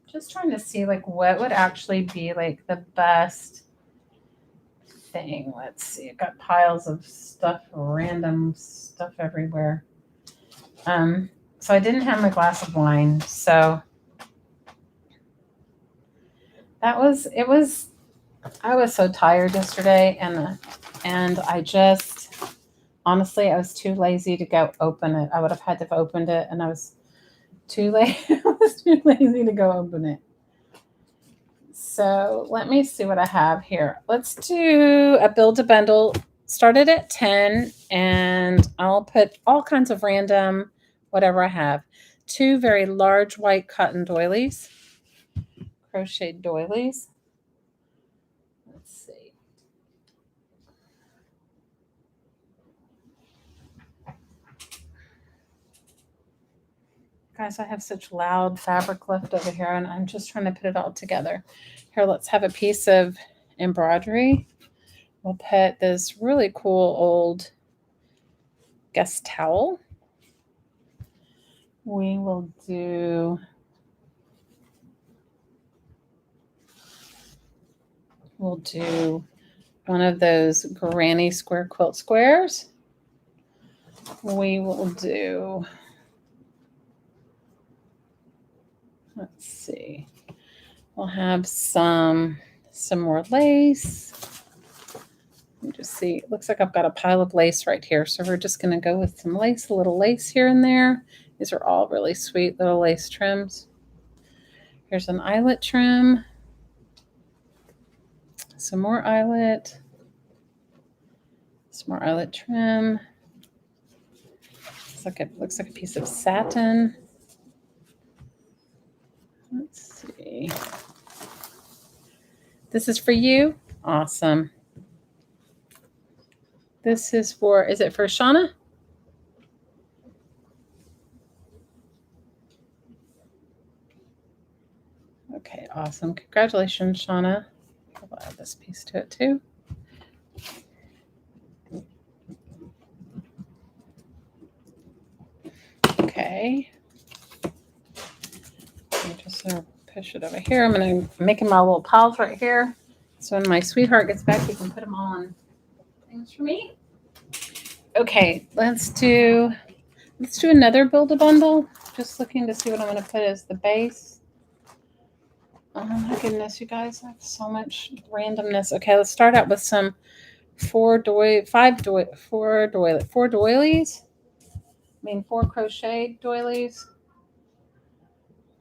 A: just trying to see like what would actually be like the best thing. Let's see. I've got piles of stuff, random stuff everywhere. So I didn't have my glass of wine. So I was so tired yesterday, and I just, honestly, I was too lazy to go open it. I would have had to have opened it, and I was too lazy to go open it. So let me see what I have here. Let's do a build a bundle. Started at 10, and I'll put all kinds of random whatever I have. 2 very large white cotton doilies, crocheted doilies. Let's see. Guys, I have such loud fabric left over here, and I'm just trying to put it all together. Here, let's have a piece of embroidery. We'll put this really cool old guest towel. We will do one of those granny square quilt squares. We will do, let's see, we'll have some more lace. Let me just see. It looks like I've got a pile of lace right here. So we're just going to go with some lace, a little lace here and there. These are all really sweet little lace trims. Here's an eyelet trim. Some more eyelet. Some more eyelet trim. Looks like a piece of satin. Let's see. This is for you. Awesome. This is for, is it for Shauna? Okay, awesome. Congratulations, Shauna. I'll add this piece to it too. Okay. I'm just going to push it over here. I'm making my little piles right here. So when my sweetheart gets back, he can put them all on things for me. Okay, let's do another build a bundle. Just looking to see what I'm going to put as the base. Oh my goodness, you guys, I have so much randomness. Okay, let's start out with some 4 doilies. 4 crochet doilies.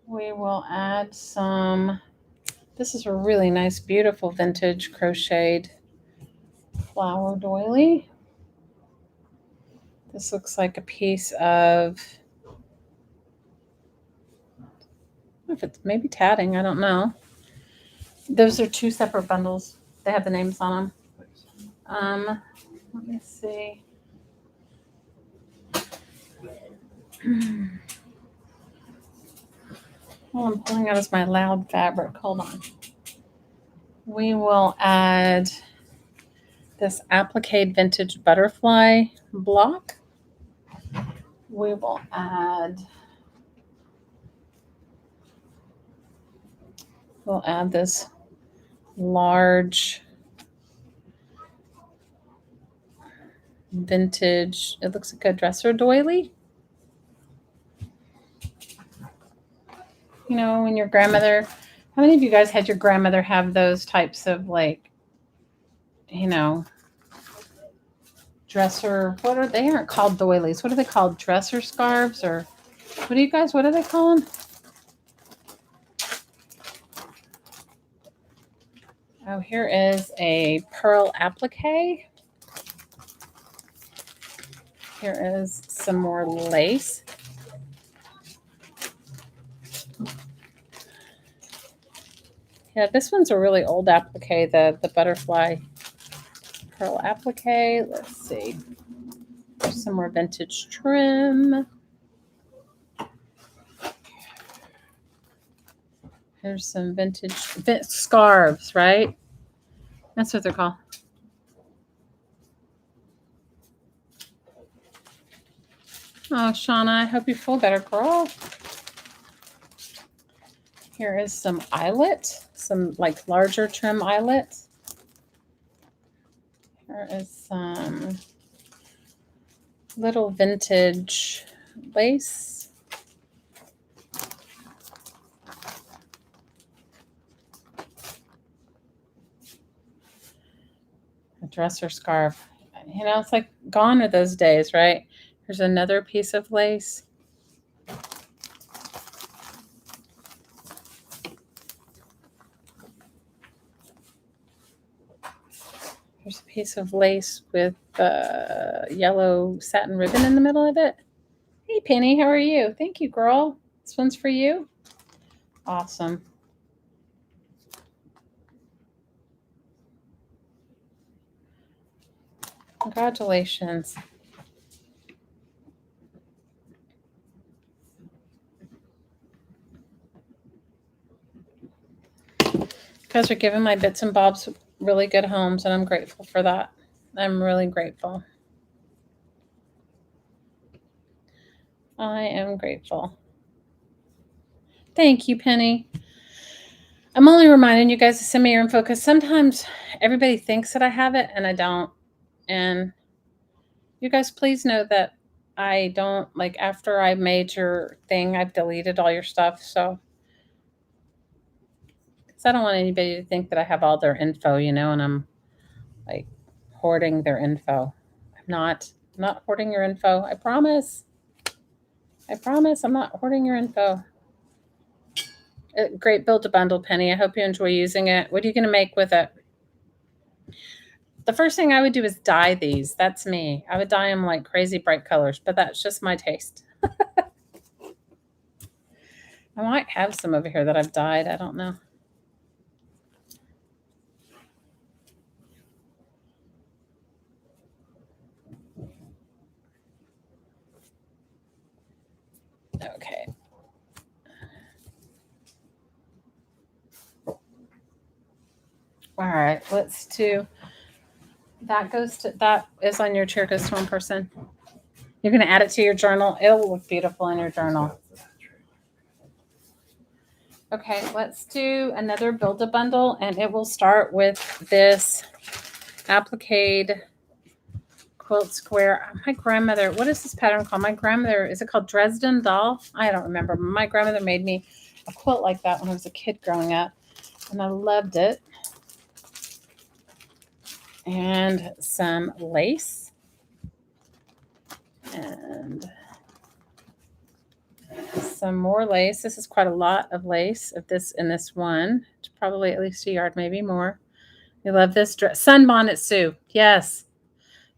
A: We will add some, this is a really nice, beautiful vintage crocheted flower doily. This looks like a piece of, I don't know if it's maybe tatting, I don't know. Those are 2 separate bundles. They have the names on them. Let me see. All I'm pulling out is my loud fabric. Hold on. We will add this applique vintage butterfly block. We will add, this large vintage, it looks like a dresser doily. You know, when your grandmother, how many of you guys had your grandmother have those types of, like, you know, dresser, they aren't called doilies. What are they called? Dresser scarves, or what do they call them? Oh, here is a pearl applique. Here is some more lace. Yeah, this one's a really old applique, the butterfly pearl applique. Let's see. There's some more vintage trim. Here's some vintage scarves, right? That's what they're called. Oh, Shauna, I hope you feel better, girl. Here is some eyelet, some like larger trim eyelet. Here is some little vintage lace. A dresser scarf. You know, it's like gone are those days, right? Here's another piece of lace. Here's a piece of lace with yellow satin ribbon in the middle of it. Hey, Penny, how are you? Thank you, girl. This one's for you. Awesome. Congratulations. You guys are giving my bits and bobs really good homes, and I'm grateful for that. I'm really grateful. I am grateful. Thank you, Penny. I'm only reminding you guys to send me your info because sometimes everybody thinks that I have it and I don't. And you guys, please know that I don't, like, after I made your thing, I've deleted all your stuff. So, because I don't want anybody to think that I have all their info, you know, and I'm like hoarding their info. I'm not hoarding your info. I promise. I promise I'm not hoarding your info. Great build a bundle, Penny. I hope you enjoy using it. What are you going to make with it? The first thing I would do is dye these. That's me. I would dye them like crazy bright colors, but that's just my taste. I might have some over here that I've dyed. I don't know. Okay. All right, let's do, that is on your chair, goes to one person. You're going to add it to your journal. It'll look beautiful in your journal. Okay, let's do another build a bundle, and it will start with this applique quilt square. My grandmother, what is this pattern called? My grandmother, is it called Dresden doll? I don't remember. My grandmother made me a quilt like that when I was a kid growing up, and I loved it. And some lace. And some more lace. This is quite a lot of lace of this in this one. It's probably at least a yard, maybe more. We love this dress. Sunbonnet Sue. Yes.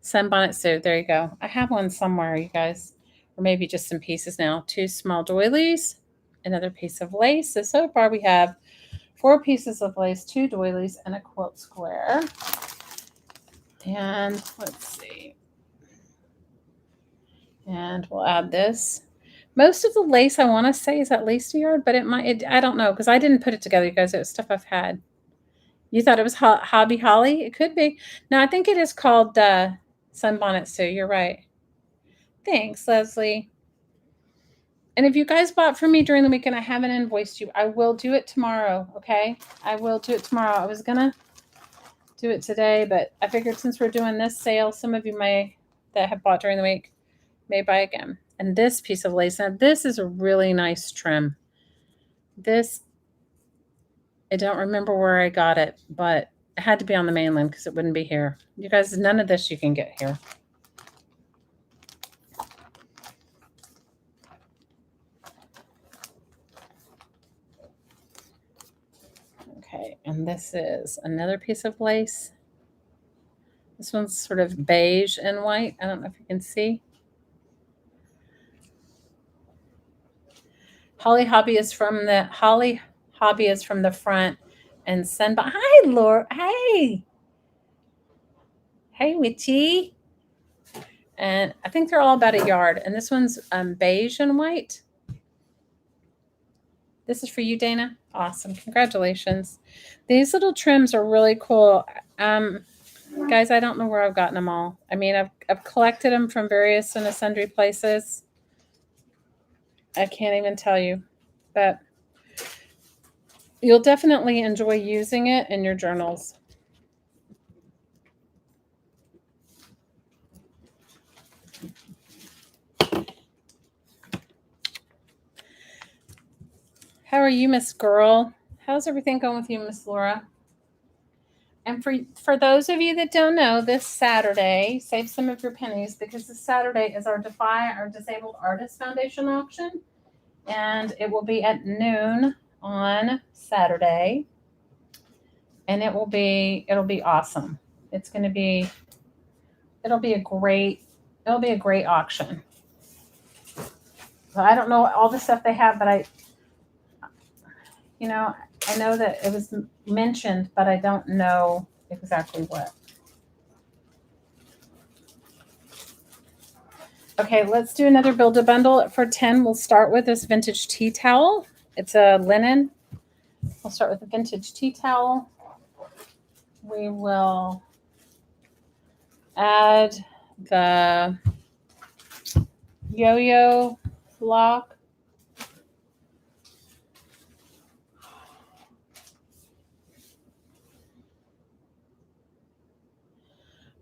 A: Sunbonnet Sue. There you go. I have one somewhere, you guys. Or maybe just some pieces now. 2 small doilies. Another piece of lace. So far we have 4 pieces of lace, 2 doilies, and a quilt square. And let's see. And we'll add this. Most of the lace I want to say is at least a yard, but I don't know because I didn't put it together, you guys. It was stuff I've had. You thought it was Hobby Holly? It could be. No, I think it is called Sunbonnet Sue. You're right. Thanks, Leslie. And if you guys bought from me during the week and I haven't invoiced you, I will do it tomorrow, okay? I will do it tomorrow. I was going to do it today, but I figured since we're doing this sale, some of you that have bought during the week may buy again. And this piece of lace, now this is a really nice trim. This, I don't remember where I got it, but it had to be on the mainland because it wouldn't be here. You guys, none of this you can get here. Okay, and this is another piece of lace. This one's sort of beige and white. I don't know if you can see. Holly Hobby is from the front, and Sunbonnet. Hi, Laura. Hey. Hey, Witchy. And I think they're all about a yard. And this one's beige and white. This is for you, Dana. Awesome. Congratulations. These little trims are really cool. Guys, I don't know where I've gotten them all. I mean, I've collected them from various and sundry places. I can't even tell you, but you'll definitely enjoy using it in your journals. How are you, Miss Girl? How's everything going with you, Miss Laura? And for those of you that don't know, this Saturday, save some of your pennies because this Saturday is our Defy Our Disabled Artists Foundation auction. And it will be at noon on Saturday. And it'll be awesome. It'll be a great auction. So I don't know all the stuff they have, but I know that it was mentioned, but I don't know exactly what. Okay, let's do another Build-A-Bundle. For 10, we'll start with this vintage tea towel. It's a linen. We'll start with the vintage tea towel. We will add the yo-yo block.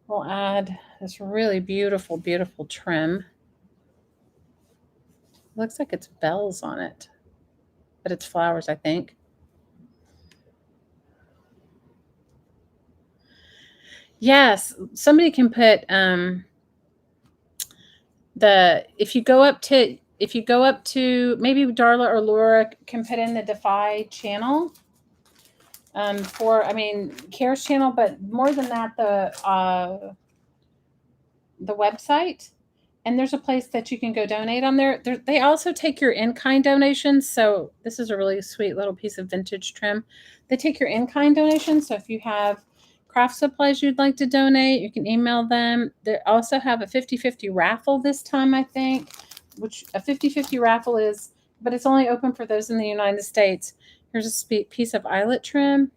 A: We'll add this really beautiful, beautiful trim. Looks like it's bells on it, but it's flowers, I think. Yes, somebody can put if you go up to maybe Darla or Laura can put in the Defy channel. Kara's channel, but more than that, the website, and there's a place that you can go donate on there. They also take your in-kind donations. So this is a really sweet little piece of vintage trim. They take your in-kind donations. So if you have craft supplies you'd like to donate, you can email them. They also have a 50-50 raffle this time, I think, which a 50-50 raffle is, but it's only open for those in the United States. Here's a piece of eyelet trim.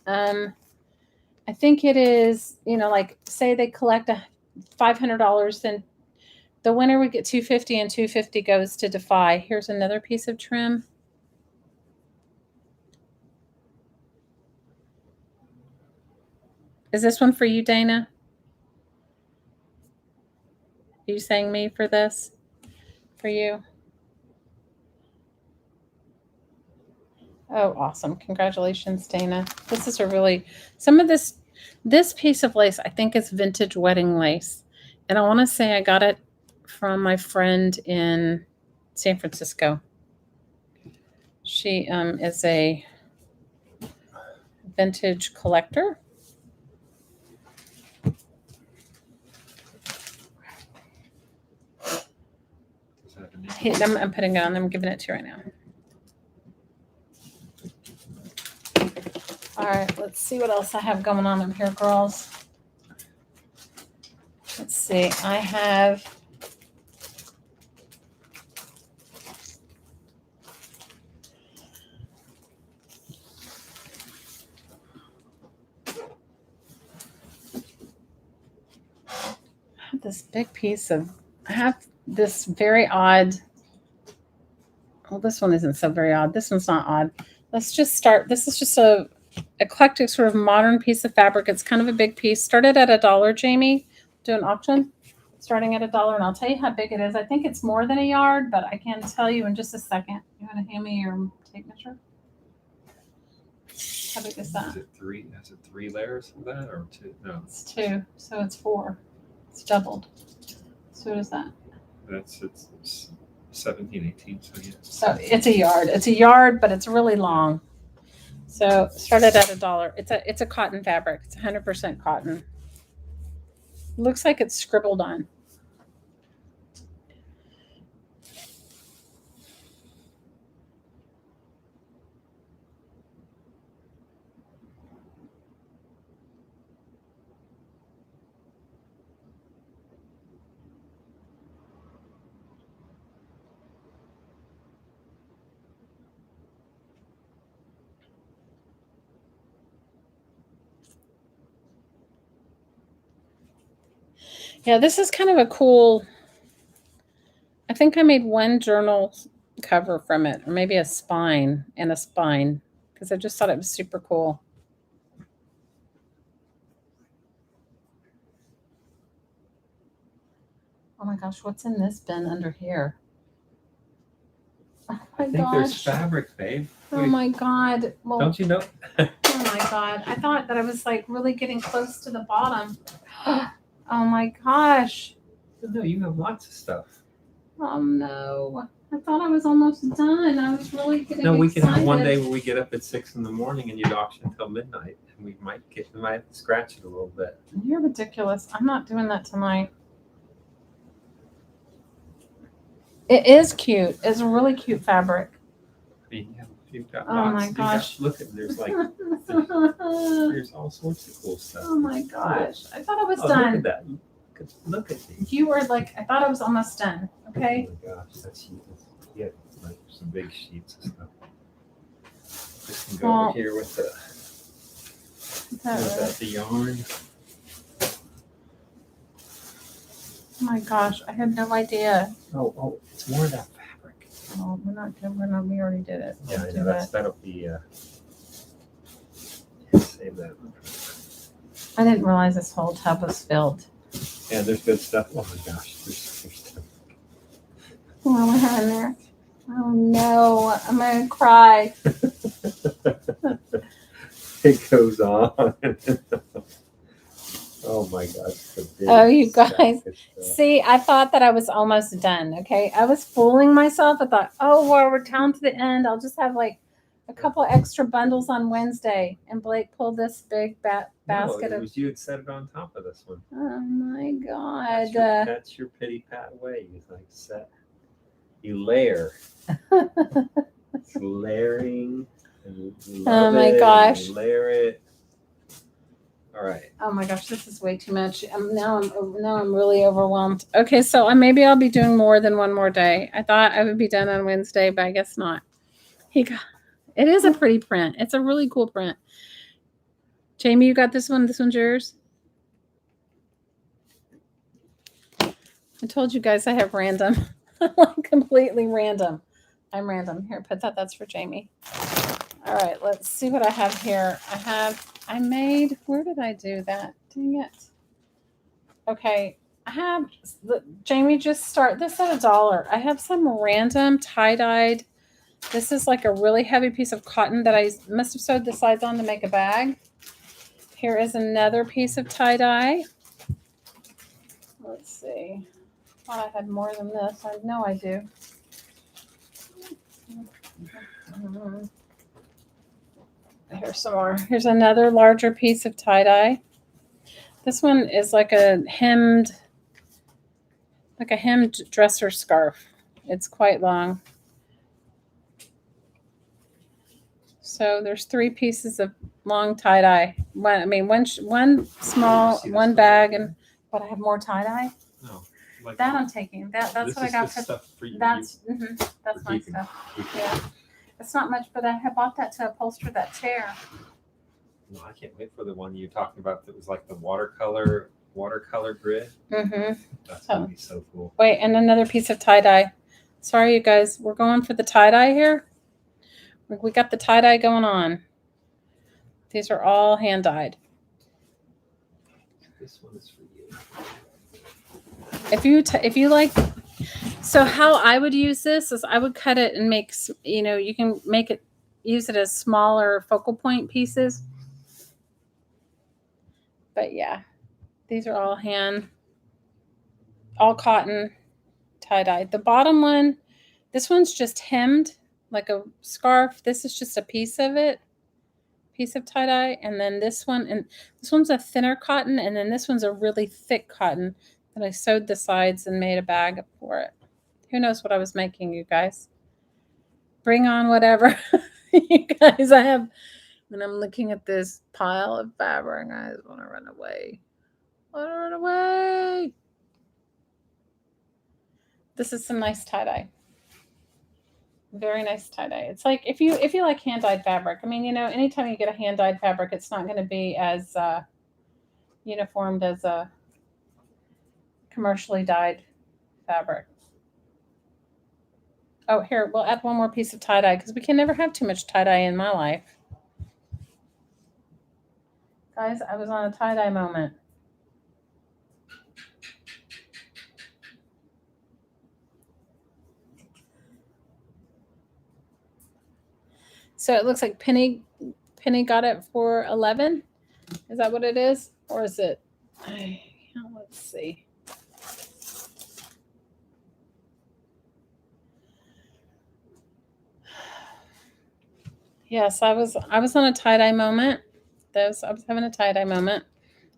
A: I think it is, like say they collect $500, then the winner would get $250 and $250 goes to Defy. Here's another piece of trim. Is this one for you, Dana? Are you saying me for this? For you? Oh, awesome. Congratulations, Dana. This is some of this piece of lace, I think is vintage wedding lace. And I want to say I got it from my friend in San Francisco. She is a vintage collector. I'm putting it on. I'm giving it to you right now. All right, let's see what else I have going on in here, girls. Let's see. I have this big piece of, I have this very odd, well, this one isn't so very odd. This one's not odd. Let's just start. This is just a eclectic sort of modern piece of fabric. It's kind of a big piece. Started at $1, Jamie. Do an auction. Starting at $1, and I'll tell you how big it is. I think it's more than a yard, but I can tell you in just a second. You want to hand me your tape measure? How big is that?
B: Is it three? Is it 3 layers of that or 2? No,
A: It's 2, so it's 4. It's doubled. So what is that?
B: It's 17, 18. So yeah.
A: So it's a yard. It's a yard, but it's really long. So started at $1. It's a cotton fabric. It's 100% cotton. Looks like it's scribbled on. Yeah, this is kind of a cool, I think I made one journal cover from it, or maybe a spine and a spine, because I just thought it was super cool. Oh my gosh, what's in this bin under here? Oh my
B: I think there's
A: gosh.
B: fabric, babe.
A: Oh my God. Well,
B: Don't you know?
A: oh my God. I thought that I was like really getting close to the bottom. Oh my gosh.
B: No, you have lots of stuff.
A: Oh no. I thought I was almost done. I was really getting
B: No, we can have one
A: excited.
B: day where we get up at 6 in the morning and you'd auction until midnight, and we might have to scratch it a little bit.
A: You're ridiculous. I'm not doing that tonight. It is cute. It's a really cute fabric.
B: I mean, you've got
A: Oh
B: lots.
A: my gosh.
B: Look at there's like
A: Oh
B: there's all sorts of cool stuff.
A: my gosh. I thought I was
B: Oh,
A: done.
B: look at that. Look at these.
A: You were like, I thought I was almost done. Okay.
B: Oh my gosh, that's yeah, like some big sheets and stuff. Just can go
A: Well,
B: over here with the yarn.
A: Oh my gosh, I had no idea.
B: Oh, it's more of that fabric.
A: Oh, we're not good. We already did it.
B: Yeah, I
A: Let's
B: know
A: do
B: that'll be save that.
A: I didn't realize this whole tub was filled.
B: Yeah, there's good stuff. Oh my gosh, there's stuff.
A: What do we have in there? Oh no, I'm gonna cry.
B: It goes on. Oh my gosh.
A: Oh, you guys. See, I thought that I was almost done. Okay. I was fooling myself. I thought, oh, well, we're down to the end. I'll just have like a couple extra bundles on Wednesday. And Blake pulled this big basket
B: it
A: of.
B: was you had set it on top of this one.
A: Oh my God.
B: That's your pity pat way. You like set. You layer. It's layering. And you love
A: my
B: it,
A: gosh.
B: and you layer it. All right.
A: Oh my gosh, this is way too much. Now I'm really overwhelmed. Okay, so maybe I'll be doing more than one more day. I thought I would be done on Wednesday, but I guess not. It is a pretty print. It's a really cool print. Jamie, you got this one? This one's yours? I told you guys I have random. Completely random. I'm random. Here, put that. That's for Jamie. All right, let's see what I have here. I made, where did I do that? Dang it. Okay, I have, Jamie, just start this at $1. I have some random tie-dyed. This is like a really heavy piece of cotton that I must have sewed the sides on to make a bag. Here is another piece of tie-dye. Let's see. I thought I had more than this. I know I do. Here's some more. Here's another larger piece of tie-dye. This one is like a hemmed dresser scarf. It's quite long. So there's 3 pieces of long tie-dye. One small, one bag, and But I have more tie-dye.
B: No. Like
A: That I'm taking. That's
B: this
A: what I
B: is
A: got
B: the
A: for.
B: stuff for you.
A: That's
B: for
A: my
B: keeping.
A: stuff. Yeah, it's not much, but I have bought that to upholster that chair.
B: No, I can't wait for the one you're talking about that was like the watercolor grid. That's gonna be so cool.
A: Wait, and another piece of tie-dye. Sorry, you guys. We're going for the tie-dye here. We got the tie-dye going on. These are all hand-dyed.
B: This one is for you.
A: If you like, so how I would use this is I would cut it and make, you can make it, use it as smaller focal point pieces. But yeah, these are all all cotton tie-dye. The bottom one, this one's just hemmed like a scarf. This is just a piece of it, piece of tie-dye. And then this one's a thinner cotton. And then this one's a really thick cotton that I sewed the sides and made a bag for it. Who knows what I was making, you guys? Bring on whatever. You guys, when I'm looking at this pile of fabric, I just want to run away. I want to run away. This is some nice tie-dye. Very nice tie-dye. It's like if you like hand-dyed fabric. I mean, anytime you get a hand-dyed fabric, it's not going to be as uniformed as a commercially dyed fabric. Oh, here, we'll add one more piece of tie-dye because we can never have too much tie-dye in my life. Guys, I was on a tie-dye moment. So it looks like Penny got it for 11. Is that what it is? Or is it? Let's see. Yes, I was on a tie-dye moment. I was having a tie-dye moment.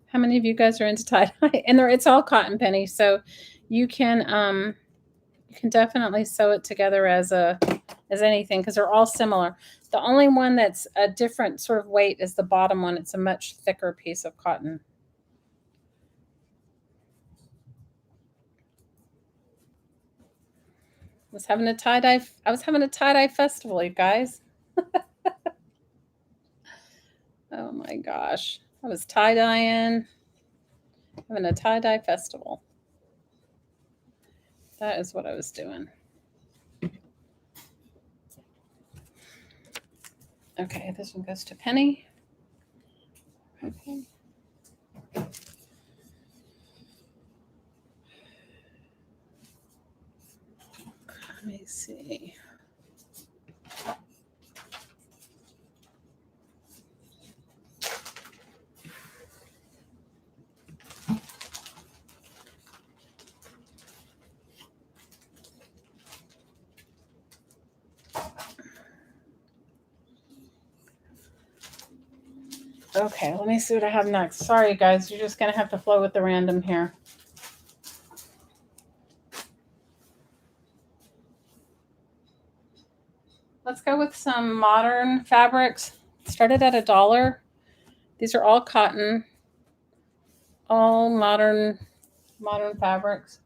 A: How many of you guys are into tie-dye? And it's all cotton, Penny, so you can definitely sew it together as anything because they're all similar. The only one that's a different sort of weight is the bottom one. It's a much thicker piece of cotton. I was having a tie-dye festival, you guys. Oh my gosh. I was tie-dyeing, having a tie-dye festival. That is what I was doing. Okay, this one goes to Penny. Okay. Let me see. Okay, let me see what I have next. Sorry, guys, you're just going to have to flow with the random here. Let's go with some modern fabrics. Started at $1. These are all cotton, all modern fabrics.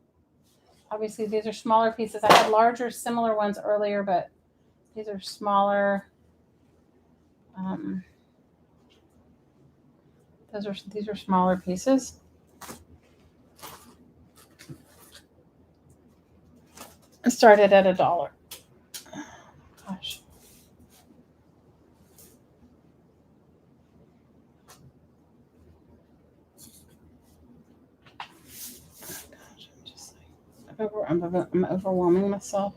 A: Obviously, these are smaller pieces. I had larger, similar ones earlier, but these are smaller. These are smaller pieces. I started at $1. Gosh. I'm overwhelming myself.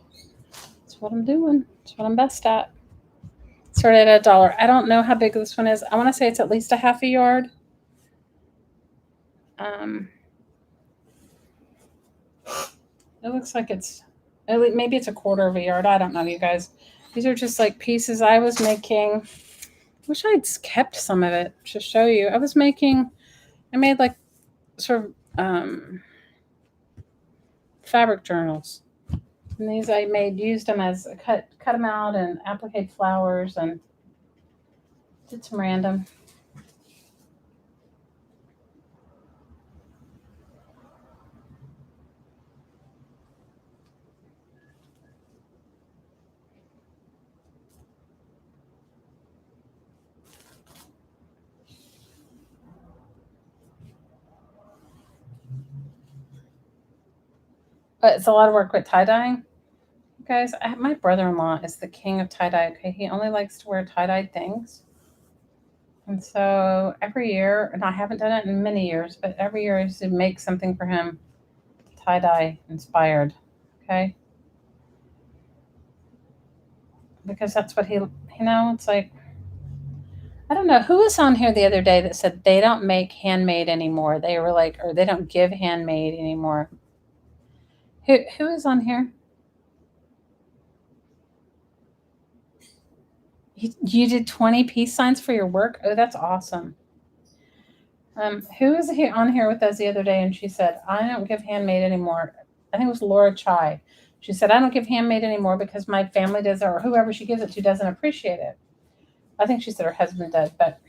A: That's what I'm doing. That's what I'm best at. Started at $1. I don't know how big this one is. I want to say it's at least a half a yard. It looks like maybe it's a quarter of a yard. I don't know, you guys. These are just like pieces I was making. Wish I'd kept some of it to show you. I made like sort of fabric journals. And these I used them as cut them out and appliqued flowers and did some random. But it's a lot of work with tie-dyeing. Guys, my brother-in-law is the king of tie-dye. Okay, he only likes to wear tie-dyed things. And so every year, and I haven't done it in many years, but every year I used to make something for him tie-dye inspired. Okay. Because that's what it's like, I don't know who was on here the other day that said they don't make handmade anymore. They were like, or they don't give handmade anymore. Who is on here? You did 20 peace signs for your work? Oh, that's awesome. Who was on here with us the other day and she said, I don't give handmade anymore. I think it was Laura Chai. She said, I don't give handmade anymore because my family does, or whoever she gives it to doesn't appreciate it. I think she said her husband did, but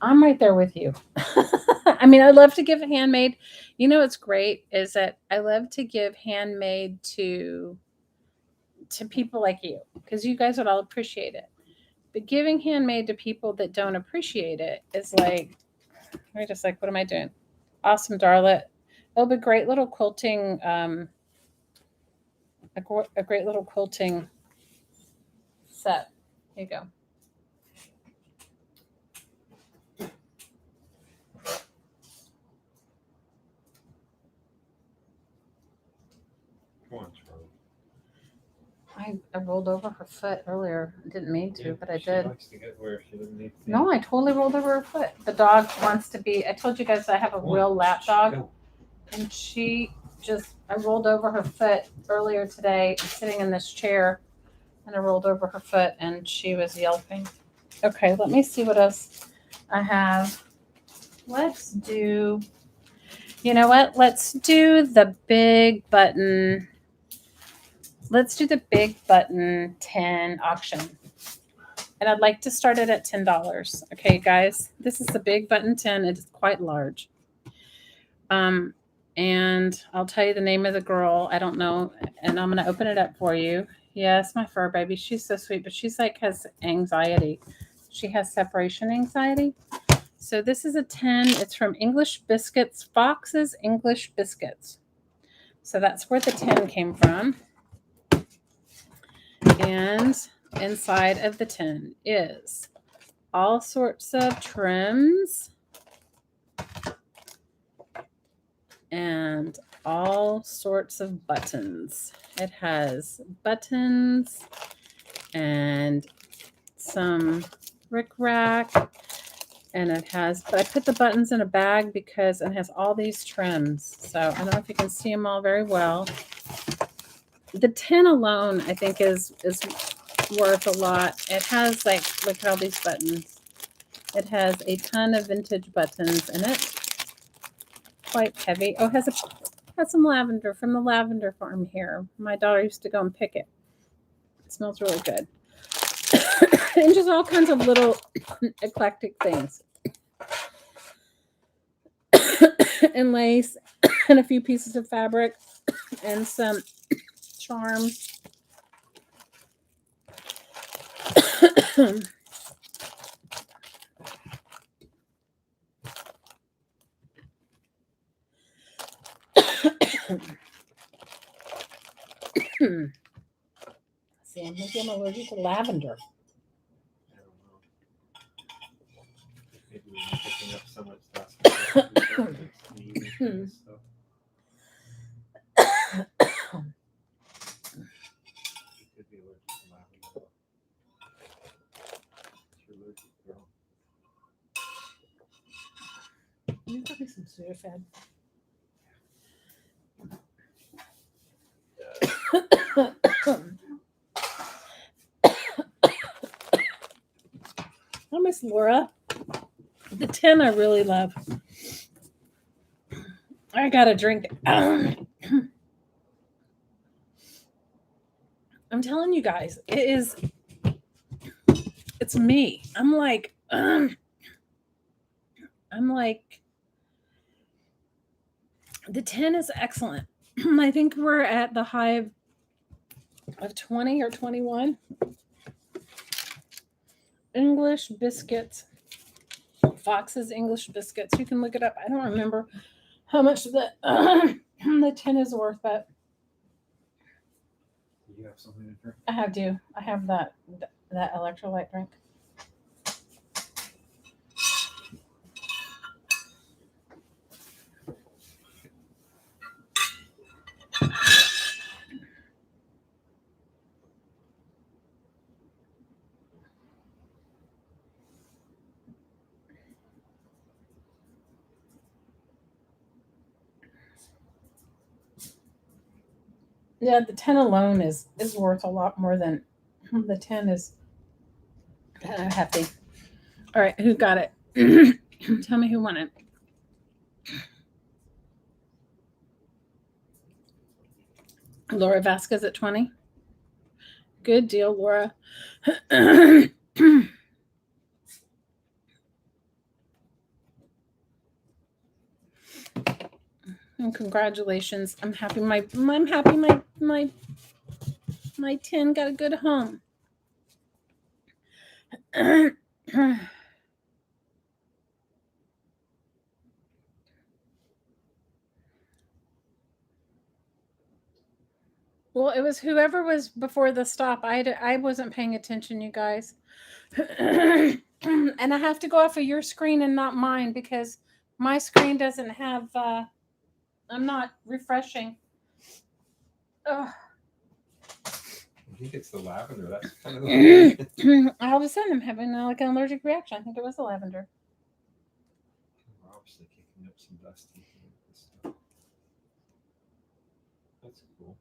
A: I'm right there with you. I mean, I love to give handmade. What's great is that I love to give handmade to people like you because you guys would all appreciate it. But giving handmade to people that don't appreciate it is like, I'm just like, what am I doing? Awesome, Darla. It'll be great little quilting, a great little quilting set. Here you go.
B: Come on, Charlie.
A: I rolled over her foot earlier. I didn't mean to, but I did.
B: She likes to get where she doesn't need to.
A: No, I totally rolled over her foot. The dog wants to be. I told you guys I have a real lap dog, and I rolled over her foot earlier today, sitting in this chair, and I rolled over her foot, and she was yelping. Okay, let me see what else I have. Let's do. You know what? Let's do the big button. Let's do the big button 10 auction. And I'd like to start it at $10. Okay, guys, this is the big button 10. It is quite large. And I'll tell you the name of the girl. I don't know. And I'm going to open it up for you. Yes, my fur baby. She's so sweet, but she's like has anxiety. She has separation anxiety. So this is a 10. It's from English Biscuits, Fox's English Biscuits. So that's where the 10 came from. And inside of the 10 is all sorts of trims and all sorts of buttons. It has buttons and some rickrack, and but I put the buttons in a bag because it has all these trims. So I don't know if you can see them all very well. The 10 alone, I think, is worth a lot. It has look at all these buttons. It has a ton of vintage buttons in it. Quite heavy. Oh, it has some lavender from the lavender farm here. My daughter used to go and pick it. It smells really good. And just all kinds of little eclectic things. And lace and a few pieces of fabric and some charms. See, I'm thinking I'm allergic to lavender.
B: I don't know. Maybe we're picking up so much stuff. Could be allergic to lavender. You're allergic, girl.
A: You got me some Sudafed. I miss Laura. The 10 I really love. I got a drink. I'm telling you guys, it's me. I'm like, the 10 is excellent. I think we're at the high of 20 or 21. English Biscuits. Fox's English Biscuits. You can look it up. I don't remember how much the The tin is worth it.
C: Do you have something to drink?
A: I have that electrolyte drink. Yeah, the 10 alone is worth a lot more than the 10 is hefty. All right, who got it? Tell me who won it. Laura Vasquez at 20. Good deal, Laura. And congratulations. I'm happy my 10 got a good home. Well, it was whoever was before the stop. I wasn't paying attention, you guys. And I have to go off of your screen and not mine because my screen doesn't have I'm not refreshing. Ugh.
C: I think it's the lavender. That's kind of the
A: All of a sudden I'm having like an allergic reaction. I think it was the lavender.
C: We're obviously kicking up some dust. Stuff. That's cool.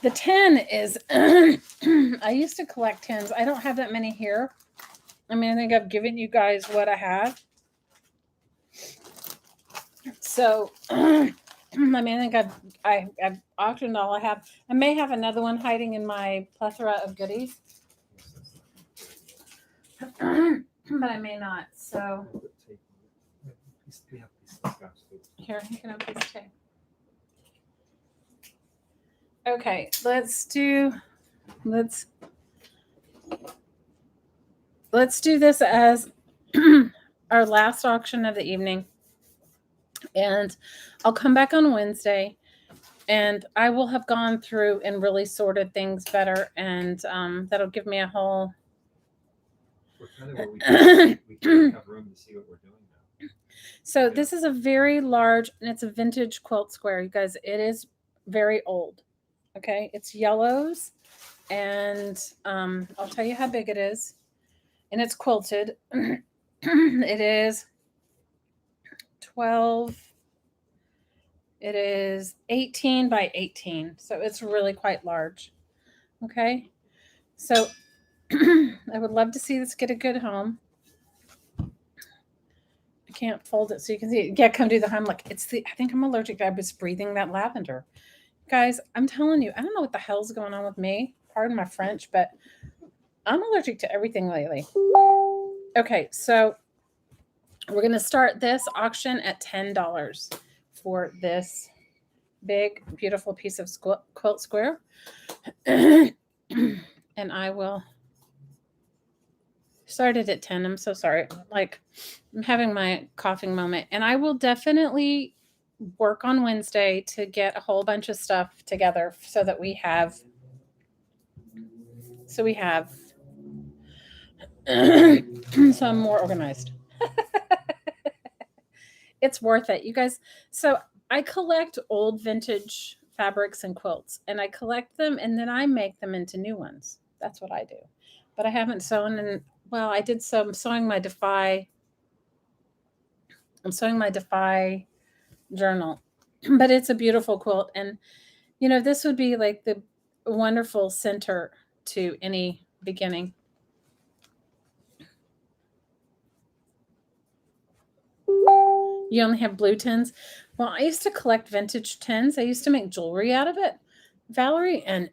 A: The 10 is I used to collect 10s. I don't have that many here. I mean, I think I've given you guys what I have. So I mean, I think I've auctioned all I have. I may have another one hiding in my plethora of goodies. But I may not. So here, you can have a piece of tape. Okay, let's do this as our last auction of the evening. And I'll come back on Wednesday and I will have gone through and really sorted things better. And that'll give me a whole...
C: We're kind of where we can't have room to see what we're doing now.
A: So yeah. This is a very large, and it's a vintage quilt square. You guys, it is very old. Okay, it's yellows, and I'll tell you how big it is. And it's quilted. It is 12. It is 18 by 18. So it's really quite large. Okay, so I would love to see this get a good home. I can't fold it so you can see it. Yeah, come do the Heimlich. I think I'm allergic. I was breathing that lavender. Guys, I'm telling you, I don't know what the hell's going on with me. Pardon my French, but I'm allergic to everything lately. Okay, so we're going to start this auction at $10 for this big, beautiful piece of quilt square. And I will start it at 10. I'm so sorry. Like, I'm having my coughing moment. And I will definitely work on Wednesday to get a whole bunch of stuff together so that we have so I'm more organized. It's worth it, you guys. So I collect old vintage fabrics and quilts, and I collect them and then I make them into new ones. That's what I do. But I haven't sewn in, well, I did some sewing my Defy. I'm sewing my Defy journal, but it's a beautiful quilt. And, you know, this would be like the wonderful center to any beginning. You only have blue tins? Well, I used to collect vintage tins. I used to make jewelry out of it, Valerie, and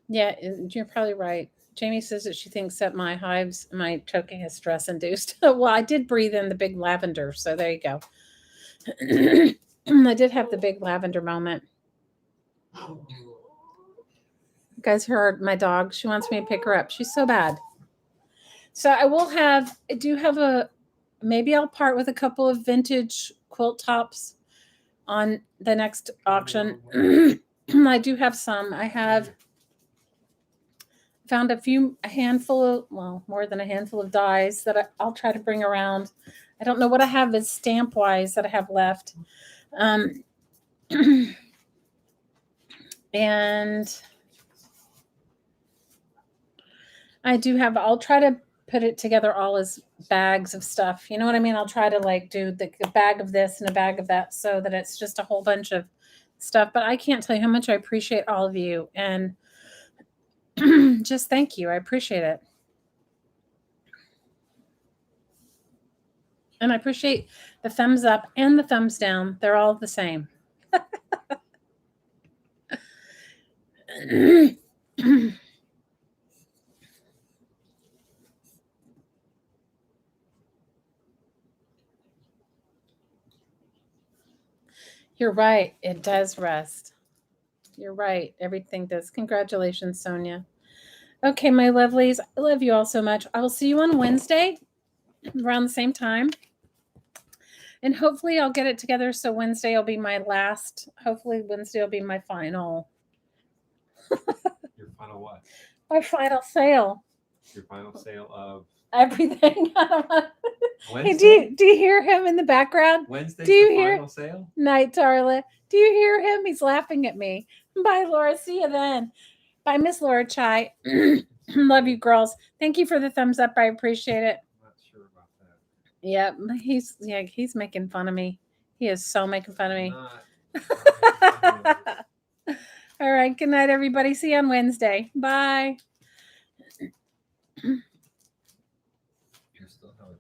A: yeah, you're probably right. Jamie says that she thinks that my choking is stress induced. Well, I did breathe in the big lavender, so there you go. I did have the big lavender moment. You guys heard my dog. She wants me to pick her up. She's so bad. So I do have maybe I'll part with a couple of vintage quilt tops on the next auction. I do have some. I have found more than a handful of dies that I'll try to bring around. I don't know what I have as stamp wise that I have left. And I'll try to put it together all as bags of stuff. You know what I mean? I'll try to like do a bag of this and a bag of that so that it's just a whole bunch of stuff. But I can't tell you how much I appreciate all of you. And just thank you. I appreciate it. And I appreciate the thumbs up and the thumbs down. They're all the same. You're right. It does rest. You're right. Everything does. Congratulations, Sonia. Okay, my lovelies. I love you all so much. I will see you on Wednesday around the same time. And hopefully I'll get it together so Wednesday will be my last. Hopefully Wednesday will be my final.
C: Your final what?
A: My final sale.
C: Your final sale of
A: Everything.
C: Wednesday?
A: Hey, do you hear him in the background?
C: Wednesday's
A: Do you
C: the
A: hear-
C: final sale?
A: Night, Darla. Do you hear him? He's laughing at me. Bye, Laura. See you then. Bye, Miss Laura Chai. Love you, girls. Thank you for the thumbs up. I appreciate it.
C: I'm not sure about that.
A: Yeah, he's making fun of me. He is so making fun of me.
C: Not-
A: All right. Good night, everybody. See you on Wednesday. Bye.